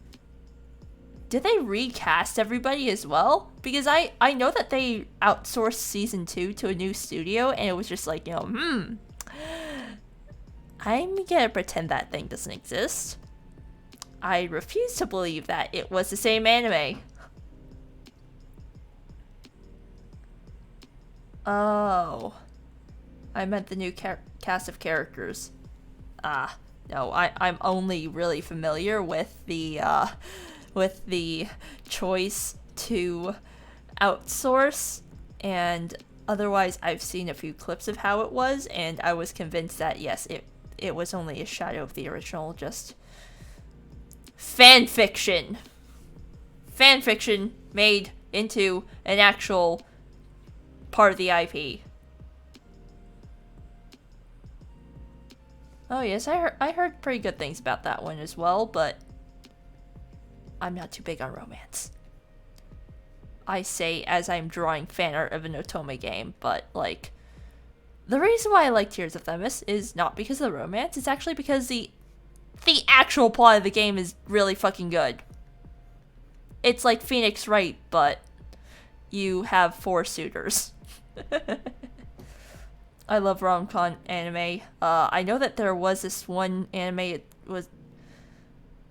Did they recast everybody as well? Because I know that they outsourced Season 2 to a new studio, and it was just like, I'm gonna pretend that thing doesn't exist. I refuse to believe that it was the same anime. Oh. I meant the new cast of characters. No, I'm only really familiar with the choice to outsource, and otherwise I've seen a few clips of how it was, and I was convinced that yes, it was only a shadow of the original, just fanfiction made into an actual part of the IP. Oh yes, I heard pretty good things about that one as well, but I'm not too big on romance. I say as I'm drawing fan art of an Otome game, but like the reason why I like Tears of Themis is not because of the romance, it's actually because the actual plot of the game is really fucking good. It's like Phoenix Wright, but you have 4 suitors. I love rom-com anime. I know that there was this one anime, it was...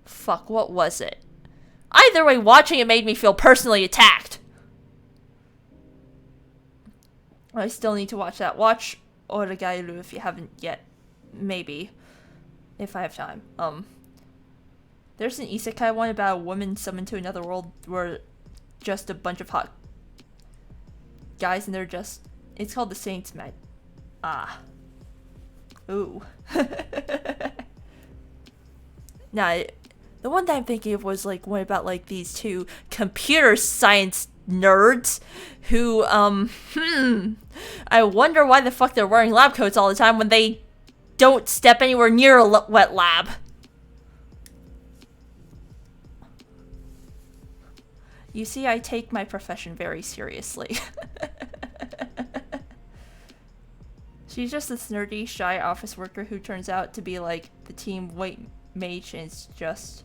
Fuck, what was it? Either way, watching it made me feel personally attacked. I still need to watch that. Watch Oragairu if you haven't yet. Maybe. If I have time. There's an isekai one about a woman summoned to another world where just a bunch of hot guys and they're just... It's called The Saints Med. Ooh. Nah, the one that I'm thinking of was like one about like these 2 computer science nerds who, I wonder why the fuck they're wearing lab coats all the time when they don't step anywhere near a wet lab. You see, I take my profession very seriously. She's just this nerdy, shy office worker who turns out to be like the team white mage, and it's just...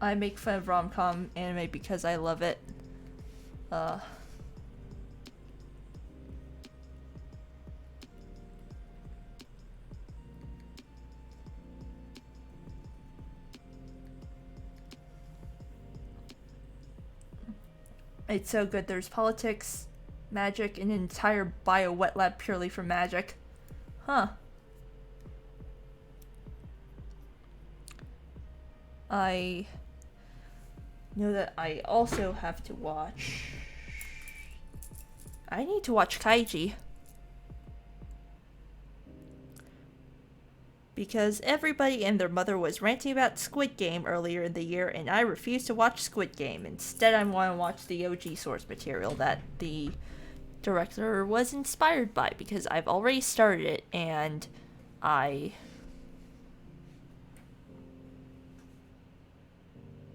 I make fun of rom-com anime because I love it. It's so good. There's politics, magic, and an entire bio wet lab purely for magic. Huh. I know that I also have to watch... I need to watch Kaiji. Because everybody and their mother was ranting about Squid Game earlier in the year, and I refused to watch Squid Game. Instead, I want to watch the OG source material that the director was inspired by, because I've already started it, and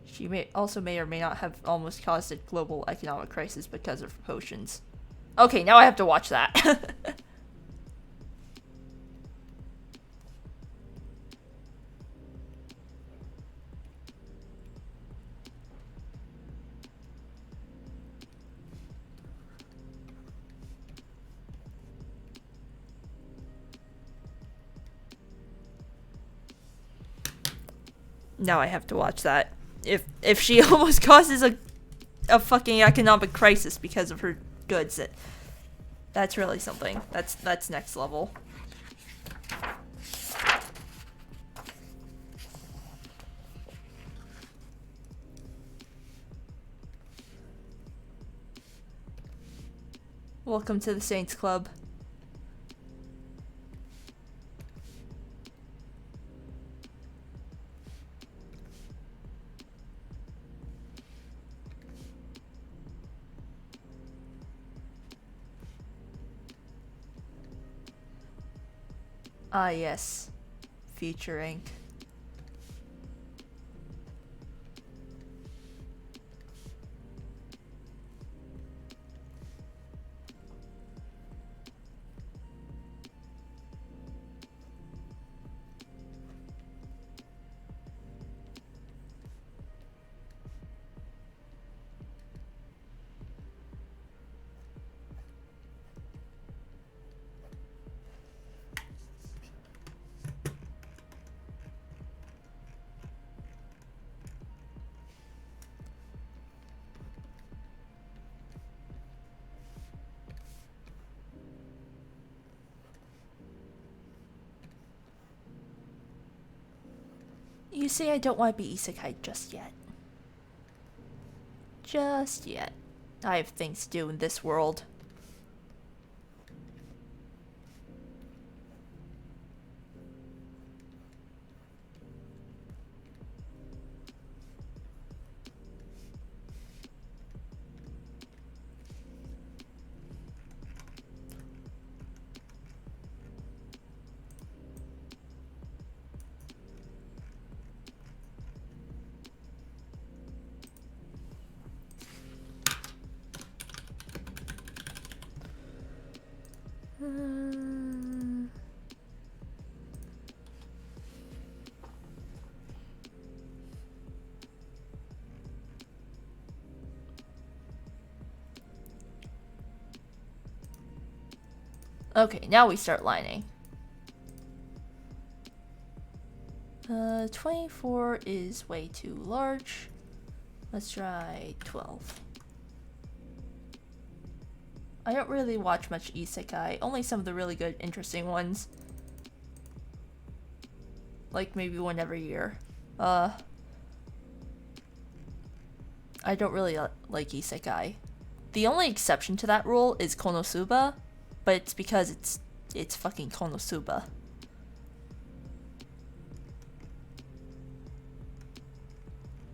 She may or may not have almost caused a global economic crisis because of potions. Okay, now I have to watch that. Now I have to watch that. If she almost causes a fucking economic crisis because of her goods, that's really something. That's next level. Welcome to the Saints Club. Ah, yes. Future Inc. You see, I don't want to be isekai just yet. Just yet. I have things to do in this world. Okay, now we start lining. 24 is way too large. Let's try 12. I don't really watch much isekai, only some of the really good, interesting ones. Like maybe one every year. I don't really like isekai. The only exception to that rule is Konosuba, but it's because it's fucking Konosuba.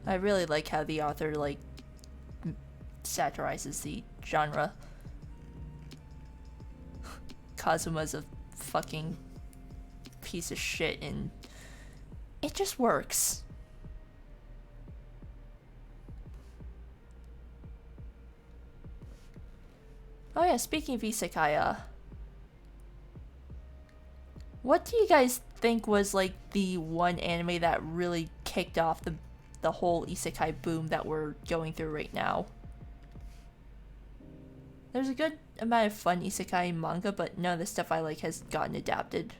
I really like how the author like satirizes the genre. Kazuma's a fucking piece of shit and it just works. Oh yeah, speaking of isekai, what do you guys think was like the one anime that really kicked off the whole isekai boom that we're going through right now? There's a good amount of fun isekai manga, but none of the stuff I like has gotten adapted.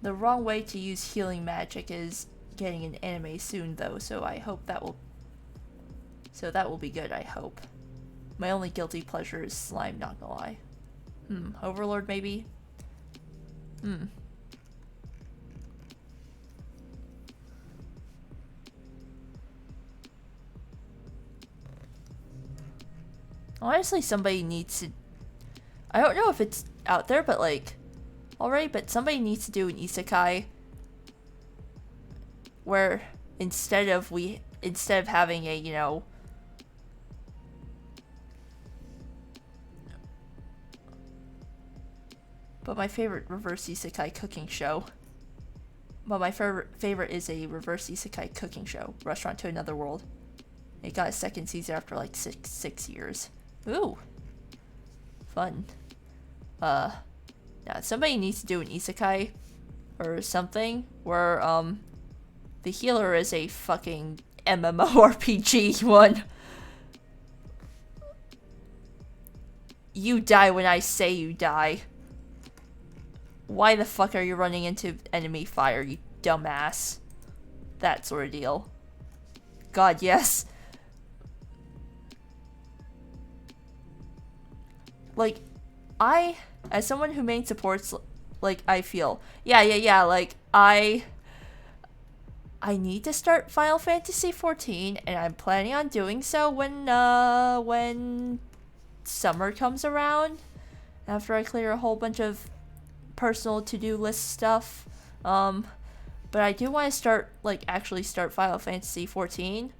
The wrong way to use healing magic is getting an anime soon though, so I hope that will be good, I hope. My only guilty pleasure is slime, not gonna lie. Overlord maybe? Honestly, somebody needs to... I don't know if it's out there, but like... already, but somebody needs to do an isekai where instead of having a, you know... But my favorite reverse isekai cooking show. But my favorite is a reverse isekai cooking show, Restaurant to Another World. It got a second season after like six years. Ooh. Fun. Yeah, somebody needs to do an isekai or something where the healer is a fucking MMORPG one. You die when I say you die. Why the fuck are you running into enemy fire, you dumbass? That sort of deal. God, yes. Like, as someone who main supports, like, I feel, yeah, like, I need to start Final Fantasy XIV, and I'm planning on doing so when summer comes around, after I clear a whole bunch of personal to-do list stuff. But I do want to actually start Final Fantasy XIV.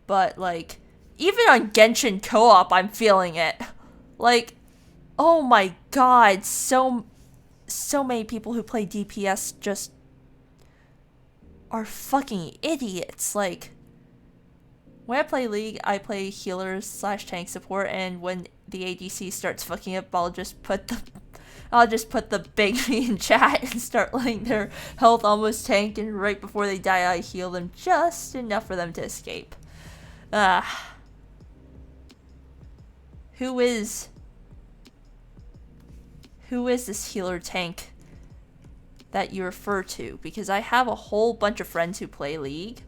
But, like, even on Genshin Co-op, I'm feeling it. Like, oh my god, so many people who play DPS just are fucking idiots. Like, when I play League, I play healers / tank support, and when the ADC starts fucking up, I'll just put the big me in chat and start letting their health almost tank, and right before they die, I heal them just enough for them to escape. Who is this healer tank that you refer to, because I have a whole bunch of friends who play League,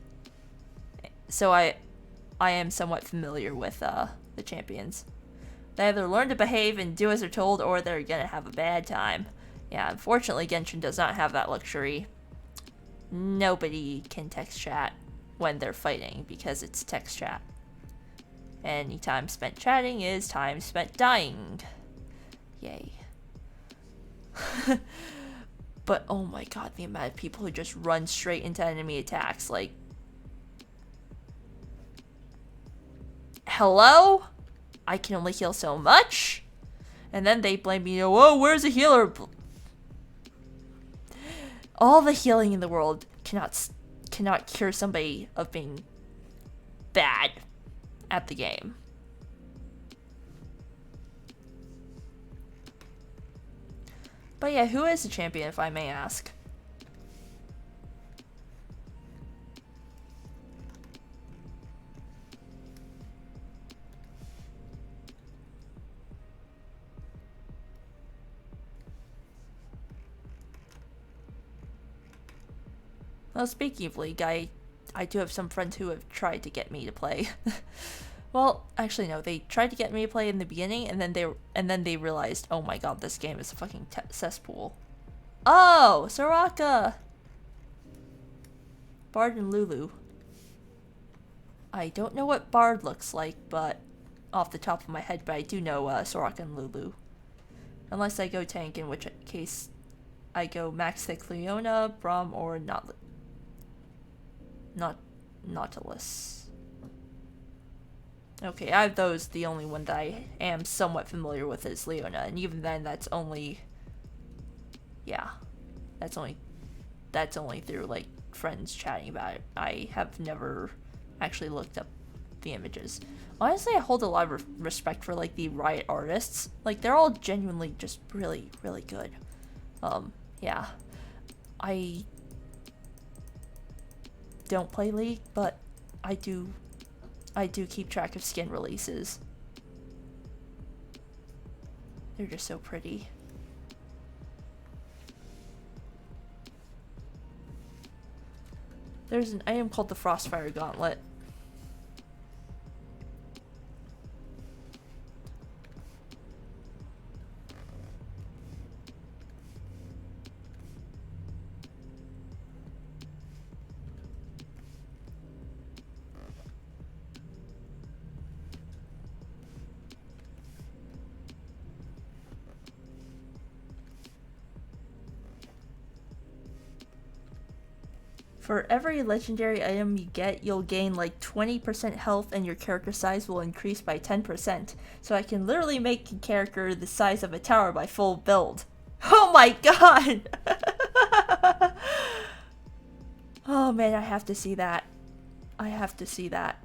so I am somewhat familiar with the champions. They either learn to behave and do as they're told, or they're gonna have a bad time. Yeah, unfortunately Genshin does not have that luxury. Nobody can text chat when they're fighting because it's text chat. Any time spent chatting is time spent dying. Yay. But oh my god, the amount of people who just run straight into enemy attacks, like... Hello? I can only heal so much? And then they blame me, whoa, where's the healer? All the healing in the world cannot cure somebody of being bad at the game. But yeah, who is the champion, if I may ask? Well, speaking of League, I do have some friends who have tried to get me to play. Well, actually no, they tried to get me to play in the beginning, and then they realized, oh my god, this game is a fucking cesspool. Oh, Soraka! Bard and Lulu. I don't know what Bard looks like, but off the top of my head, but I do know Soraka and Lulu. Unless I go tank, in which case I go Max Thick Leona, Braum, or Nautilus. Okay, I have those. The only one that I am somewhat familiar with is Leona, and even then, that's only... Yeah. That's only through, like, friends chatting about it. I have never actually looked up the images. Honestly, I hold a lot of respect for, like, the Riot artists. Like, they're all genuinely just really, really good. Yeah. I don't play League, but I do keep track of skin releases. They're just so pretty. There's an item called the Frostfire Gauntlet. For every legendary item you get, you'll gain like 20% health and your character size will increase by 10%. So I can literally make a character the size of a tower by full build. Oh my god! Oh man, I have to see that. I have to see that.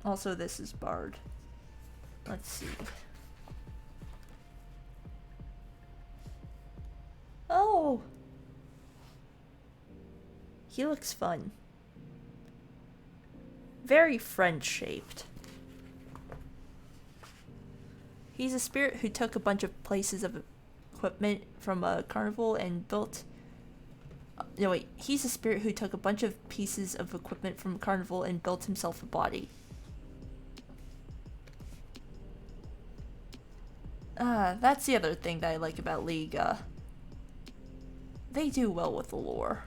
Also, this is Bard. Let's see. Oh! He looks fun. Very friend-shaped. He's a spirit who took a bunch of places of equipment from a carnival and built... No, wait. He's a spirit who took a bunch of pieces of equipment from a carnival and built himself a body. That's the other thing that I like about League. They do well with the lore.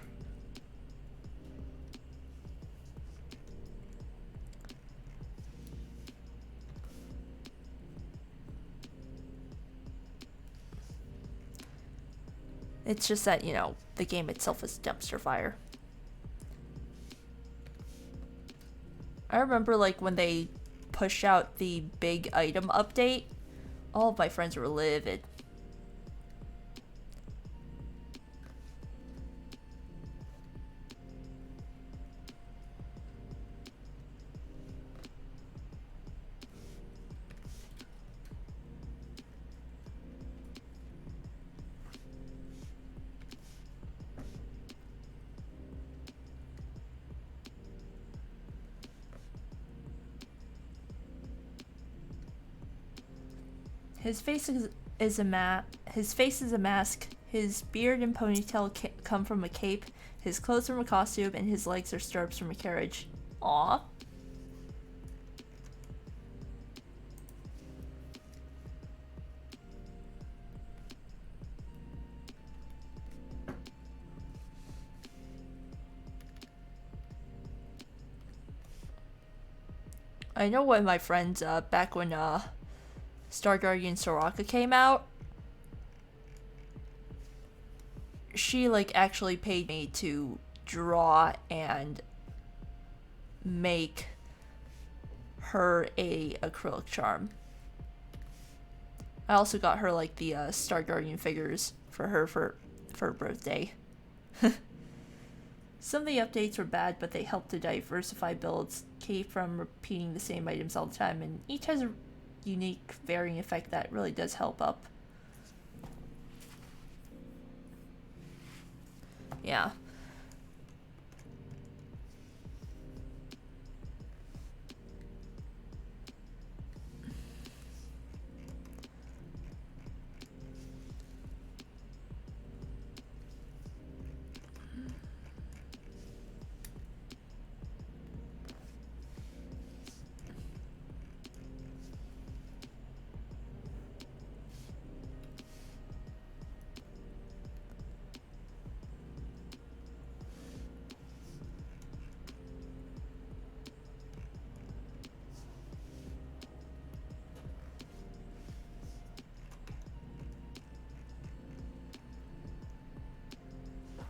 It's just that, you know, the game itself is dumpster fire. I remember, like, when they pushed out the big item update, all of my friends were livid. His face is a mask. His beard and ponytail come from a cape. His clothes from a costume, and his legs are stirrups from a carriage. Aww. I know one of my friends, back when Star Guardian Soraka came out, she like actually paid me to draw and make her a acrylic charm. I also got her like the Star Guardian figures for her for her birthday. Some of the updates were bad, but they helped to diversify builds, keep from repeating the same items all the time, and each has a unique varying effect that really does help up. Yeah.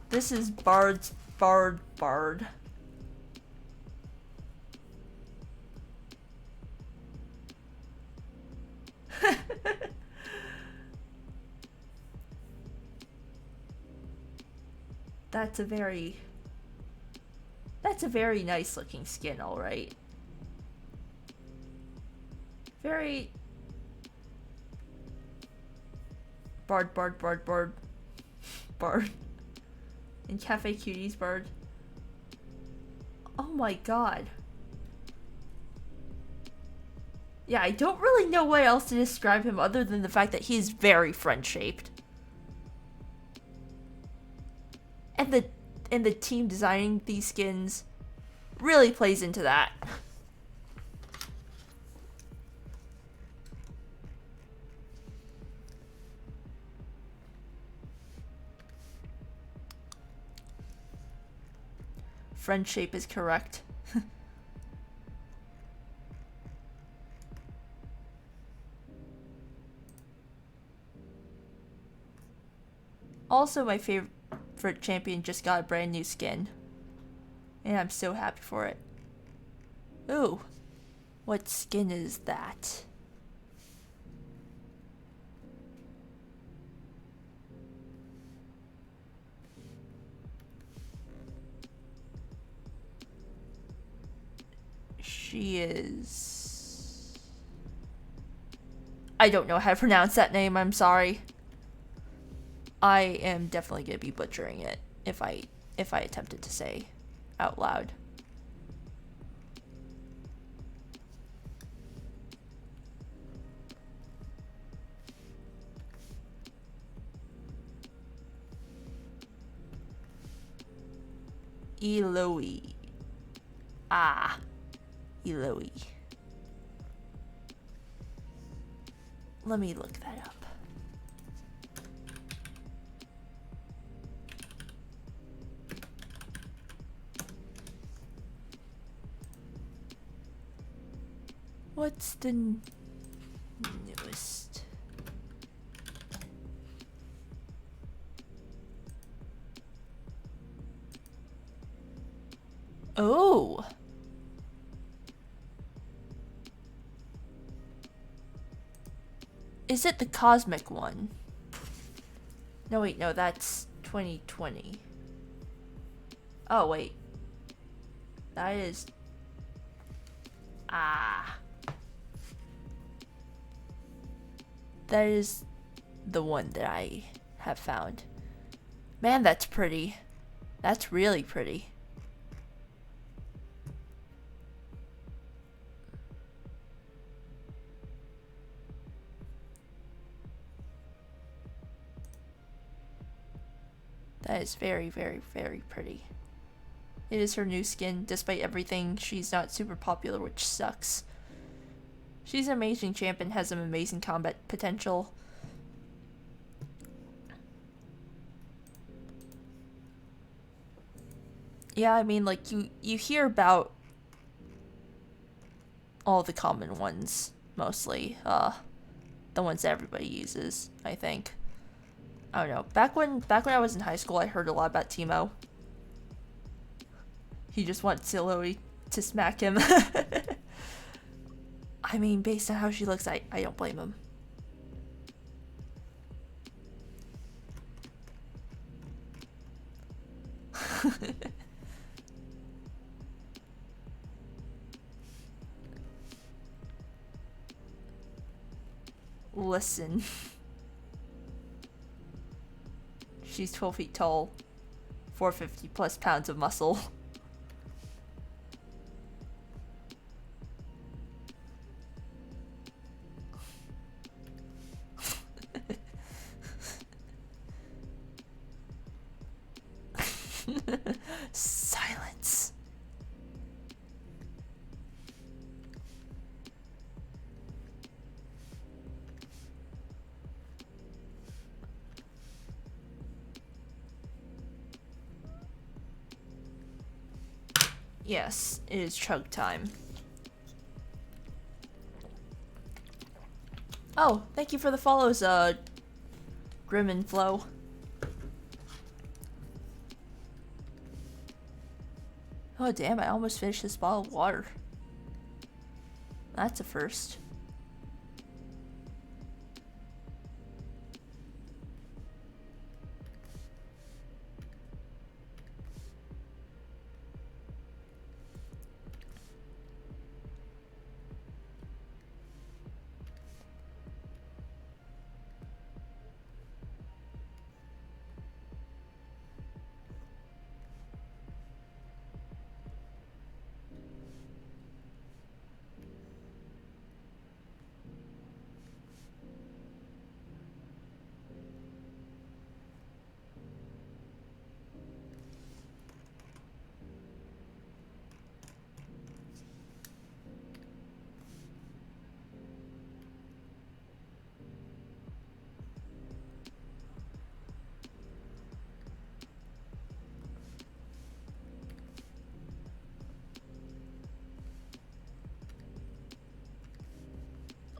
This is Bard. That's a very nice looking skin, alright. Very Bard. And Cafe Cuties Bard. Oh my god. Yeah, I don't really know what else to describe him other than the fact that he's very friend-shaped. And the team designing these skins really plays into that. Friend shape is correct. Also, my favorite champion just got a brand new skin. And I'm so happy for it. Ooh. What skin is that? She is... I don't know how to pronounce that name, I'm sorry. I am definitely gonna be butchering it if I attempted to say out loud. Inkuii. Ah. Inkuii. Let me look that up. What's the newest? Oh. Is it the cosmic one? No, wait, no, that's 2020. Oh, wait. That is... Ah. That is the one that I have found. Man, that's pretty. That's really pretty. That is very, very, very pretty. It is her new skin. Despite everything, she's not super popular, which sucks. She's an amazing champion, has some amazing combat potential. Yeah, I mean, like, you hear about all the common ones, mostly. The ones that everybody uses, I think. I don't know. Back when I was in high school, I heard a lot about Teemo. He just wants Lily to smack him. I mean, based on how she looks, I don't blame him. Listen. She's 12 feet tall, 450 plus pounds of muscle. Silence. Yes, it is chug time. Oh, thank you for the follows, Grim and Flow. Oh damn, I almost finished this bottle of water. That's a first.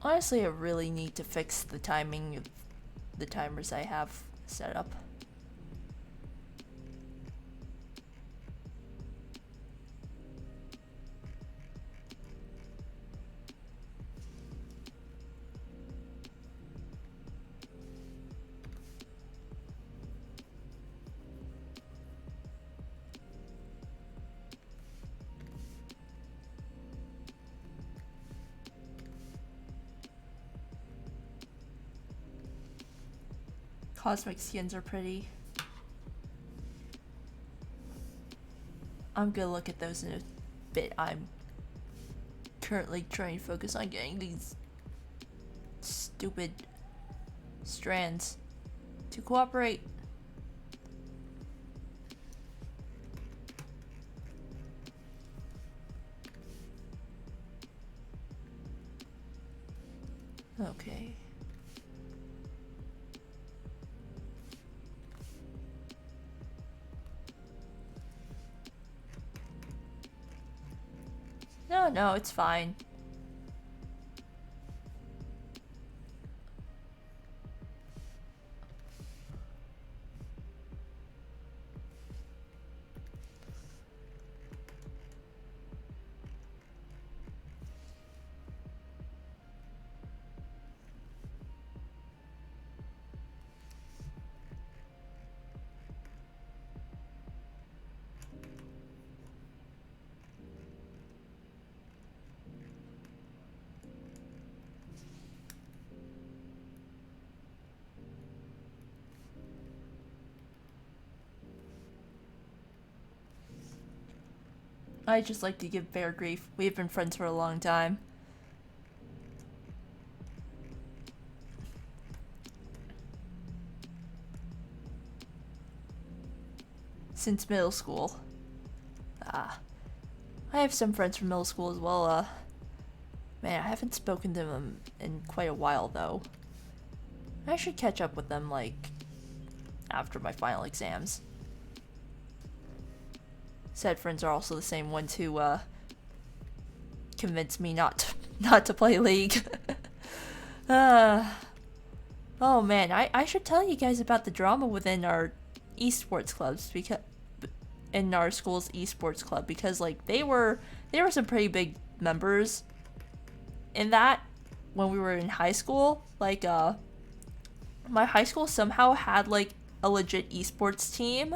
Honestly, I really need to fix the timing of the timers I have set up. Cosmic skins are pretty. I'm gonna look at those in a bit. I'm currently trying to focus on getting these stupid strands to cooperate. Okay. No, it's fine. I just like to give Bear grief. We've been friends for a long time. since middle school. I have some friends from middle school as well. Man, I haven't spoken to them in quite a while, though. I should catch up with them, like, after my final exams. Said friends are also the same ones who, convinced me not to play League. Oh man, I should tell you guys about the drama within our esports clubs, because in our school's esports club, because like there were some pretty big members in that when we were in high school. Like my high school somehow had like a legit esports team,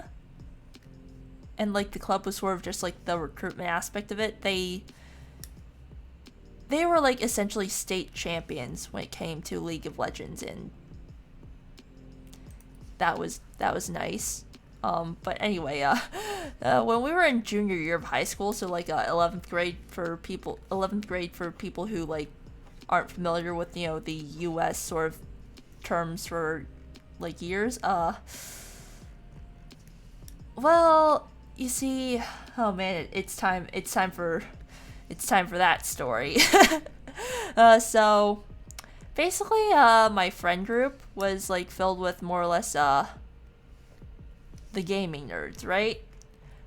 and like the club was sort of just like the recruitment aspect of it. They were like essentially state champions when it came to League of Legends, and that was nice. But anyway, when we were in junior year of high school, so like 11th grade for people who like aren't familiar with, you know, the US sort of terms for like years, well, you see, oh man, it's time for that story. So basically, my friend group was like filled with more or less the gaming nerds, right?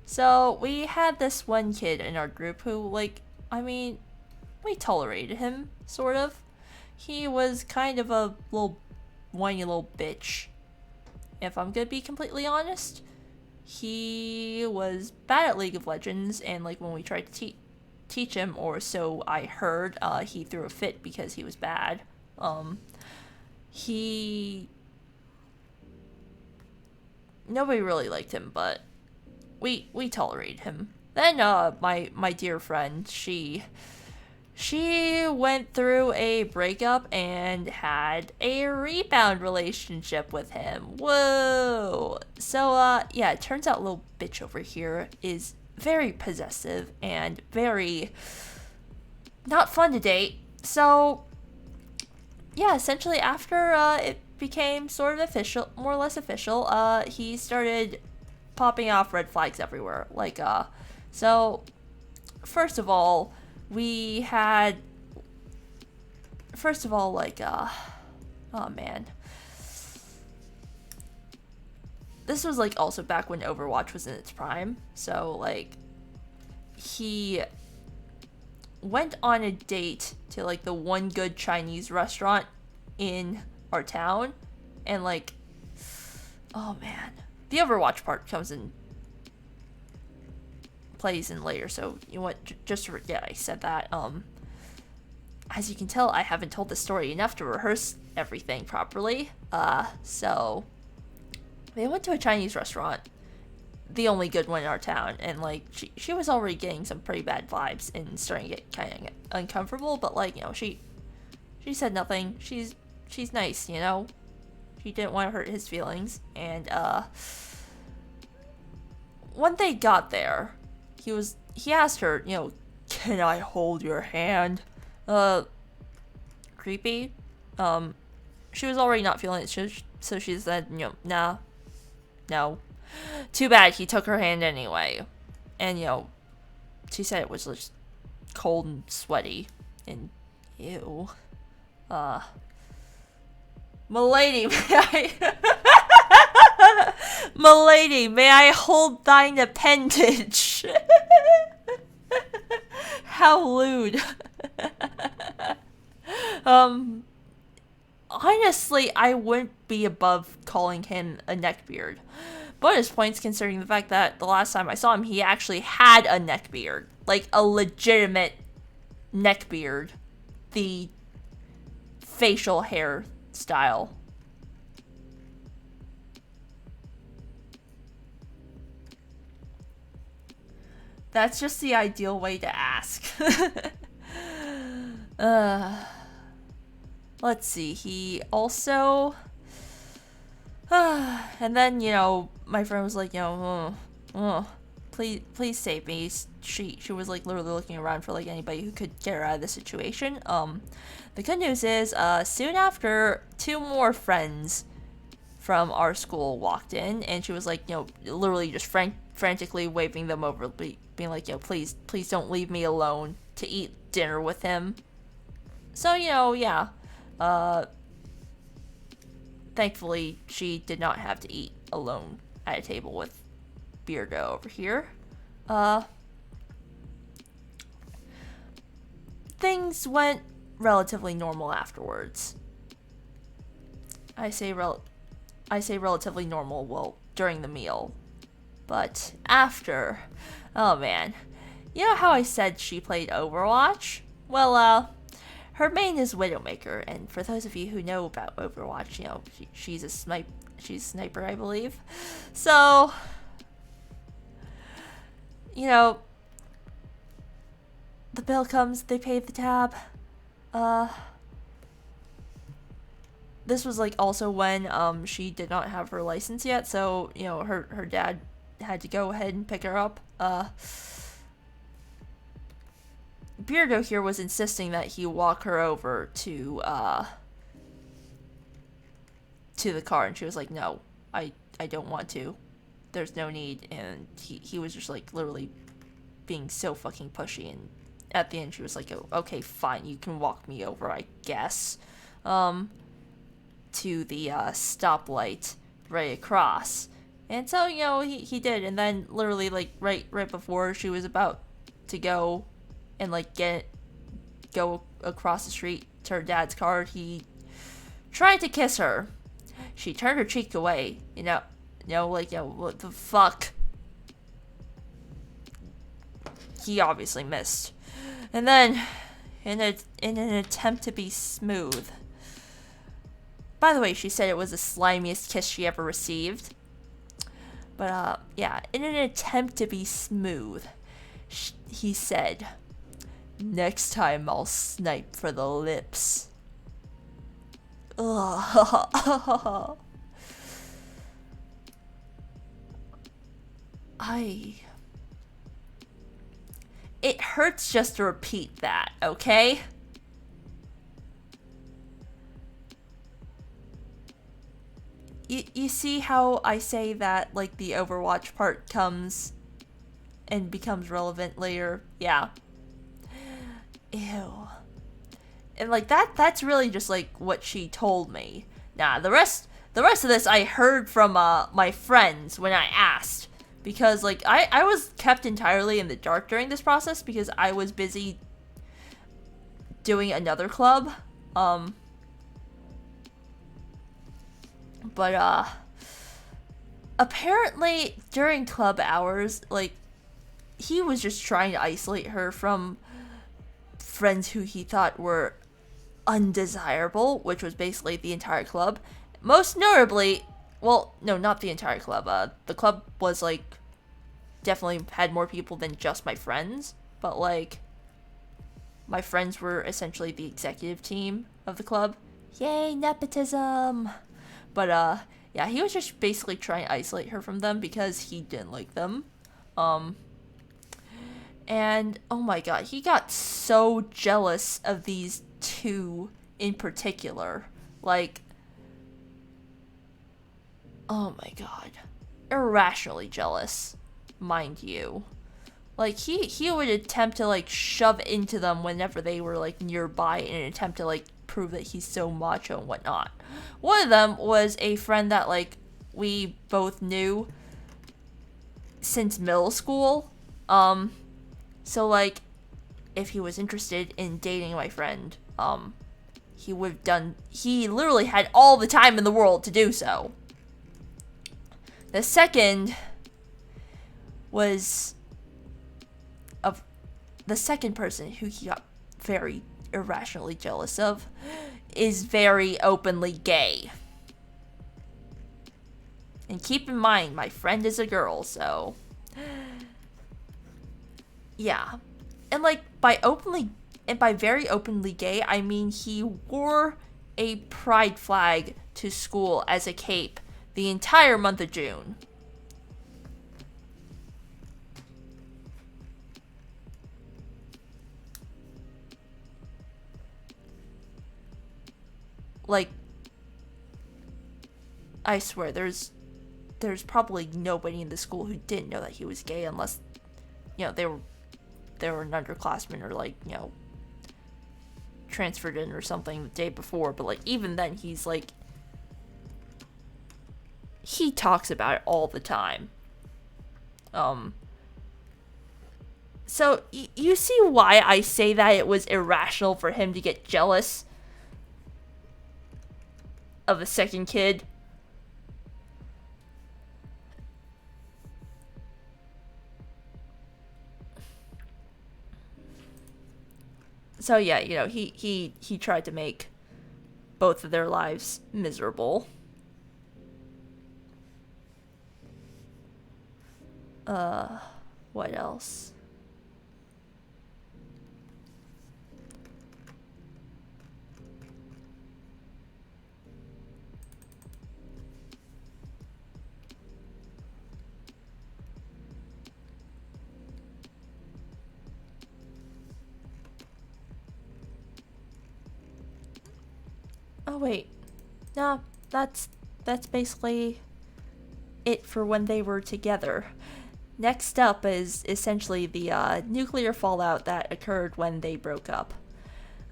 So we had this one kid in our group who, like, I mean, we tolerated him, sort of. He was kind of a whiny little bitch, if I'm gonna be completely honest. He was bad at League of Legends, and like when we tried to teach him, or so I heard, he threw a fit because he was bad. Nobody really liked him, but we tolerated him. Then my dear friend, she went through a breakup and had a rebound relationship with him. Whoa. So yeah, it turns out little bitch over here is very possessive and very not fun to date. So yeah, essentially after it became sort of official, more or less official, he started popping off red flags everywhere. Like so first of all, like oh man, this was like also back when Overwatch was in its prime. So like he went on a date to like the one good Chinese restaurant in our town, and like, oh man, the Overwatch part plays in later, so you know what, just to forget I said that. As you can tell, I haven't told the story enough to rehearse everything properly. So they went to a Chinese restaurant, the only good one in our town, and like she was already getting some pretty bad vibes and starting to get kind of uncomfortable, but like, you know, she said nothing. She's nice, you know. She didn't want to hurt his feelings. And when they got there, he asked her, you know, can I hold your hand? Creepy. She was already not feeling it, so she said, you know, nah, no. Too bad he took her hand anyway. And, you know, she said it was just cold and sweaty. And, ew. Milady, Milady, may I hold thine appendage? How lewd. Honestly, I wouldn't be above calling him a neckbeard. Bonus points considering the fact that the last time I saw him, he actually had a neckbeard. Like, a legitimate neckbeard. The facial hair style. That's just the ideal way to ask. Let's see, he also... and then, you know, my friend was like, you know, please save me. She was like literally looking around for like anybody who could get her out of the situation. The good news is, soon after, 2 more friends from our school walked in, and she was like, you know, literally just frantically waving them over, being like, please don't leave me alone to eat dinner with him. So, yeah. Thankfully, she did not have to eat alone at a table with Beardo over here. Things went relatively normal afterwards. I say relatively normal, well, during the meal. But after, oh man. You know how I said she played Overwatch? Well, her main is Widowmaker, and for those of you who know about Overwatch, she's a sniper, I believe. So, the bill comes, they pay the tab. This was like also when she did not have her license yet, so her dad had to go ahead and pick her up. Beardo here was insisting that he walk her over to the car, and she was like, no, I don't want to. There's no need. And he was just like literally being so fucking pushy, and at the end she was like, oh, okay, fine, you can walk me over, I guess, to the stoplight right across. And so, he did, and then literally like right before she was about to go and like go across the street to her dad's car, he tried to kiss her. She turned her cheek away, what the fuck? He obviously missed. And then, in an attempt to be smooth. By the way, she said it was the slimiest kiss she ever received. But, yeah, in an attempt to be smooth, he said, next time I'll snipe for the lips. Ugh. It hurts just to repeat that, okay? You see how I say that, like, the Overwatch part comes and becomes relevant later? Yeah. Ew. And, like, that's really just, like, what she told me. Nah, the rest of this I heard from, my friends when I asked. Because, like, I was kept entirely in the dark during this process because I was busy doing another club. But, apparently during club hours, like, he was just trying to isolate her from friends who he thought were undesirable, which was basically the entire club. Most notably, well, no, not the entire club. The club was, like, definitely had more people than just my friends, but, like, my friends were essentially the executive team of the club. Yay, nepotism! But, yeah, he was just basically trying to isolate her from them because he didn't like them. And, oh my god, he got so jealous of these two in particular. Like, oh my god. Irrationally jealous, mind you. Like, he would attempt to, like, shove into them whenever they were, like, nearby in an attempt to, like, prove that he's so macho and whatnot. One of them was a friend that, like, we both knew since middle school. So, like, if he was interested in dating my friend, he literally had all the time in the world to do so. The second was the second person who he got very irrationally jealous of is very openly gay. And keep in mind, my friend is a girl, so yeah. And, like, by very openly gay, I mean he wore a pride flag to school as a cape the entire month of June. Like, I swear, there's there's probably nobody in the school who didn't know that he was gay, unless, you know, they were an underclassman or, like, you know, transferred in or something the day before. But, like, even then, he's like, he talks about it all the time. So you see why I say that it was irrational for him to get jealous of a second kid? So yeah, you know, he tried to make both of their lives miserable. What else? Oh wait, no, that's basically it for when they were together. Next up is essentially the nuclear fallout that occurred when they broke up.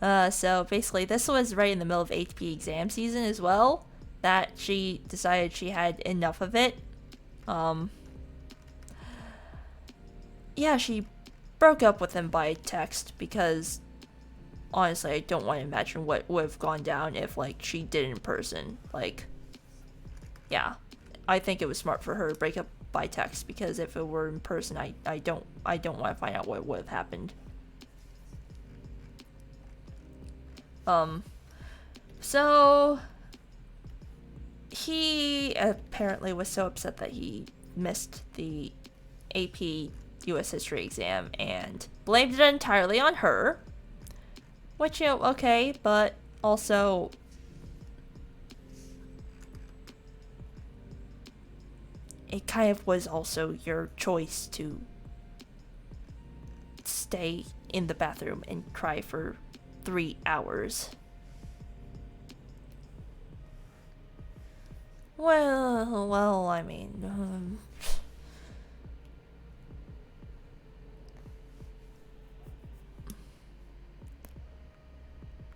So basically, this was right in the middle of HP exam season as well, that she decided she had enough of it. Yeah, she broke up with him by text because, honestly, I don't want to imagine what would have gone down if, like, she did it in person. Like, yeah, I think it was smart for her to break up by text, because if it were in person, I don't want to find out what would have happened. So he apparently was so upset that he missed the AP US history exam and blamed it entirely on her. Which, you know, okay, but also, it kind of was also your choice to stay in the bathroom and cry for 3 hours. Well, I mean,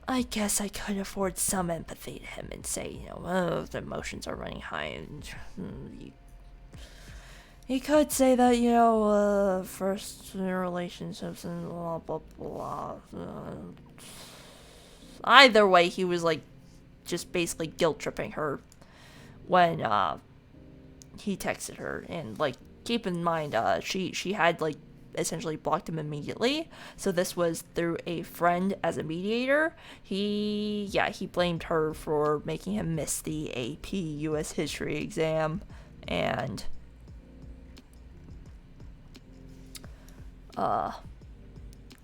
I guess I could afford some empathy to him and say, you know, oh, the emotions are running high, and he could say that, you know, first relationships and blah, blah, blah. Either way, he was, like, just basically guilt-tripping her when, he texted her. And, like, keep in mind, she had, like, essentially blocked him immediately. So this was through a friend as a mediator. He blamed her for making him miss the AP US history exam. And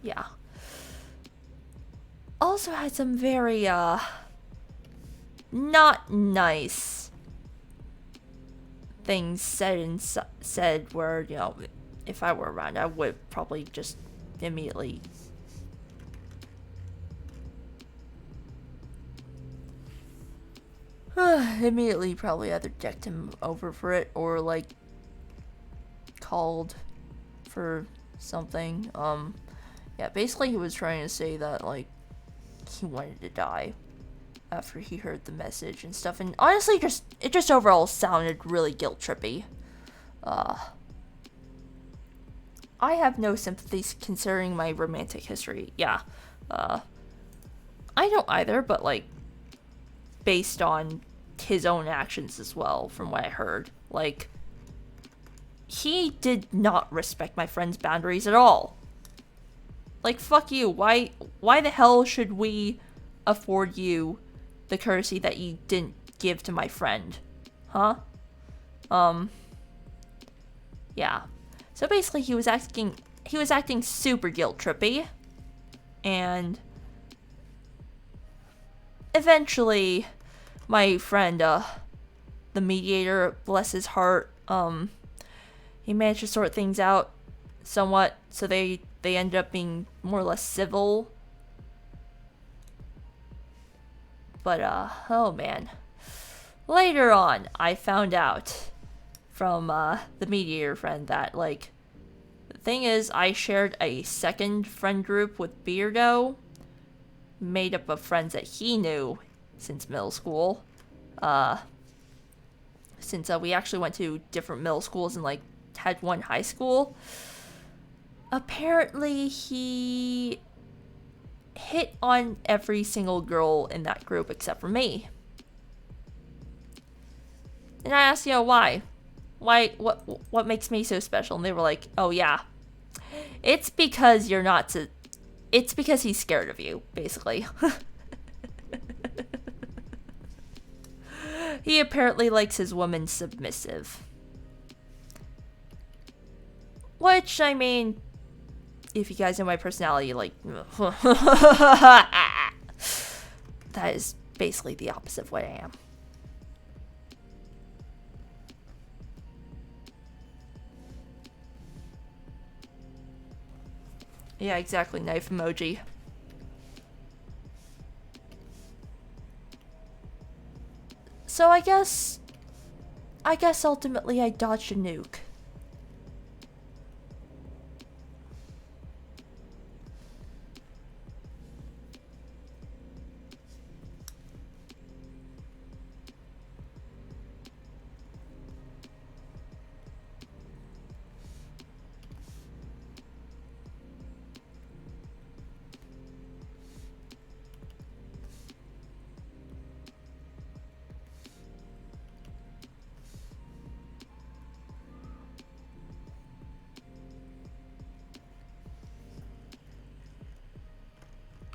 yeah. Also had some very, not nice things said where, you know, if I were around, I would probably just immediately probably either decked him over for it or, like, called for something. Yeah, basically he was trying to say that, like, he wanted to die after he heard the message and stuff, and honestly, it just overall sounded really guilt-trippy. I have no sympathies considering my romantic history. Yeah, I don't either, but, like, based on his own actions as well, from what I heard, like, he did not respect my friend's boundaries at all. Like, fuck you. Why the hell should we afford you the courtesy that you didn't give to my friend? Huh? Yeah. So basically he was acting super guilt-trippy. And eventually my friend, the mediator, bless his heart, he managed to sort things out somewhat, so they ended up being more or less civil. But, oh man. Later on, I found out from the mediator friend that, like, the thing is, I shared a second friend group with Beardo, made up of friends that he knew since middle school. Since we actually went to different middle schools and, like, had one high school. Apparently, he hit on every single girl in that group except for me. And I asked, why? Why, what makes me so special? And they were like, oh yeah, it's because you're not to, it's because he's scared of you, basically. He apparently likes his woman submissive. Which, I mean, if you guys know my personality, like, that is basically the opposite of what I am. Yeah, exactly, knife emoji. So I guess ultimately I dodged a nuke.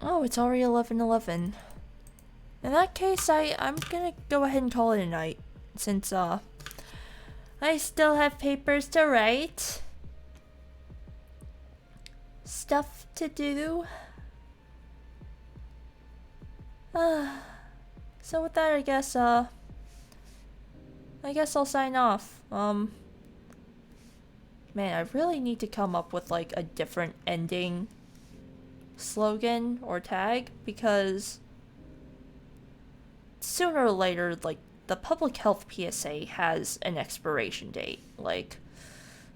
Oh, it's already 11:11. In that case, I'm gonna go ahead and call it a night, since I still have papers to write, stuff to do. So with that, I guess I'll sign off. Man, I really need to come up with like a different ending slogan or tag, because sooner or later, like, the public health PSA has an expiration date. Like,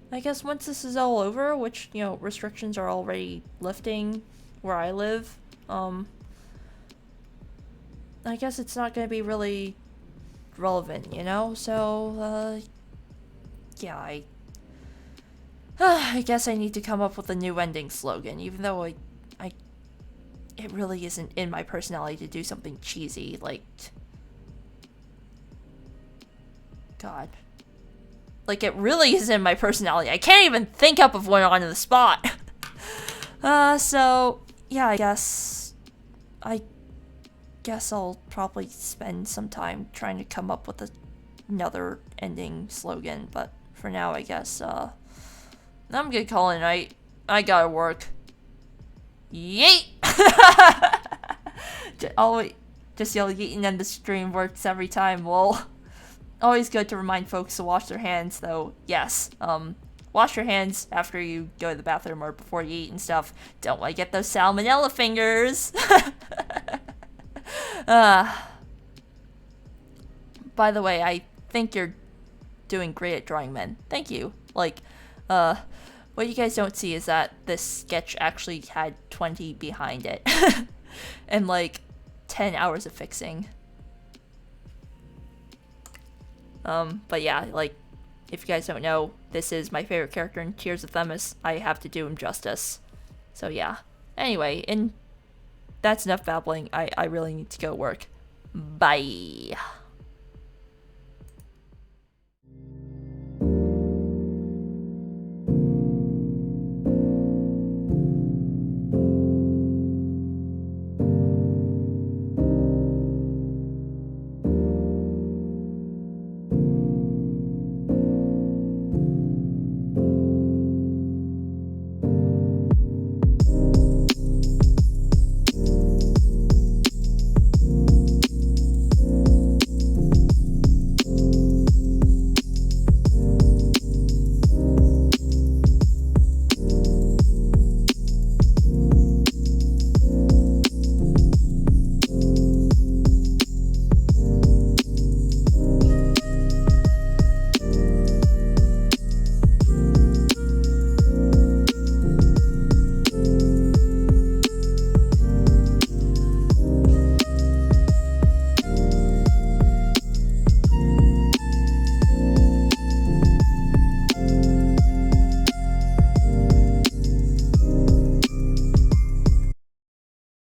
I guess once this is all over, which, restrictions are already lifting where I live, I guess it's not gonna be really relevant, so, yeah, I guess I need to come up with a new ending slogan, even though it really isn't in my personality to do something cheesy, like, God. Like, it really isn't in my personality. I can't even think up of one on the spot. So, yeah, I guess I'll probably spend some time trying to come up with another ending slogan, but for now, I guess, I'm gonna call it a night. I gotta work. Yeet! Just yell yeet and then the stream works every time. Well, always good to remind folks to wash their hands, though. Yes, wash your hands after you go to the bathroom or before you eat and stuff. Don't want to get those salmonella fingers. By the way, I think you're doing great at drawing men. Thank you. Like, what you guys don't see is that this sketch actually had 20 behind it. And like 10 hours of fixing. But yeah, like, if you guys don't know, this is my favorite character in Tears of Themis. I have to do him justice. So yeah. Anyway, and that's enough babbling. I really need to go work. Bye.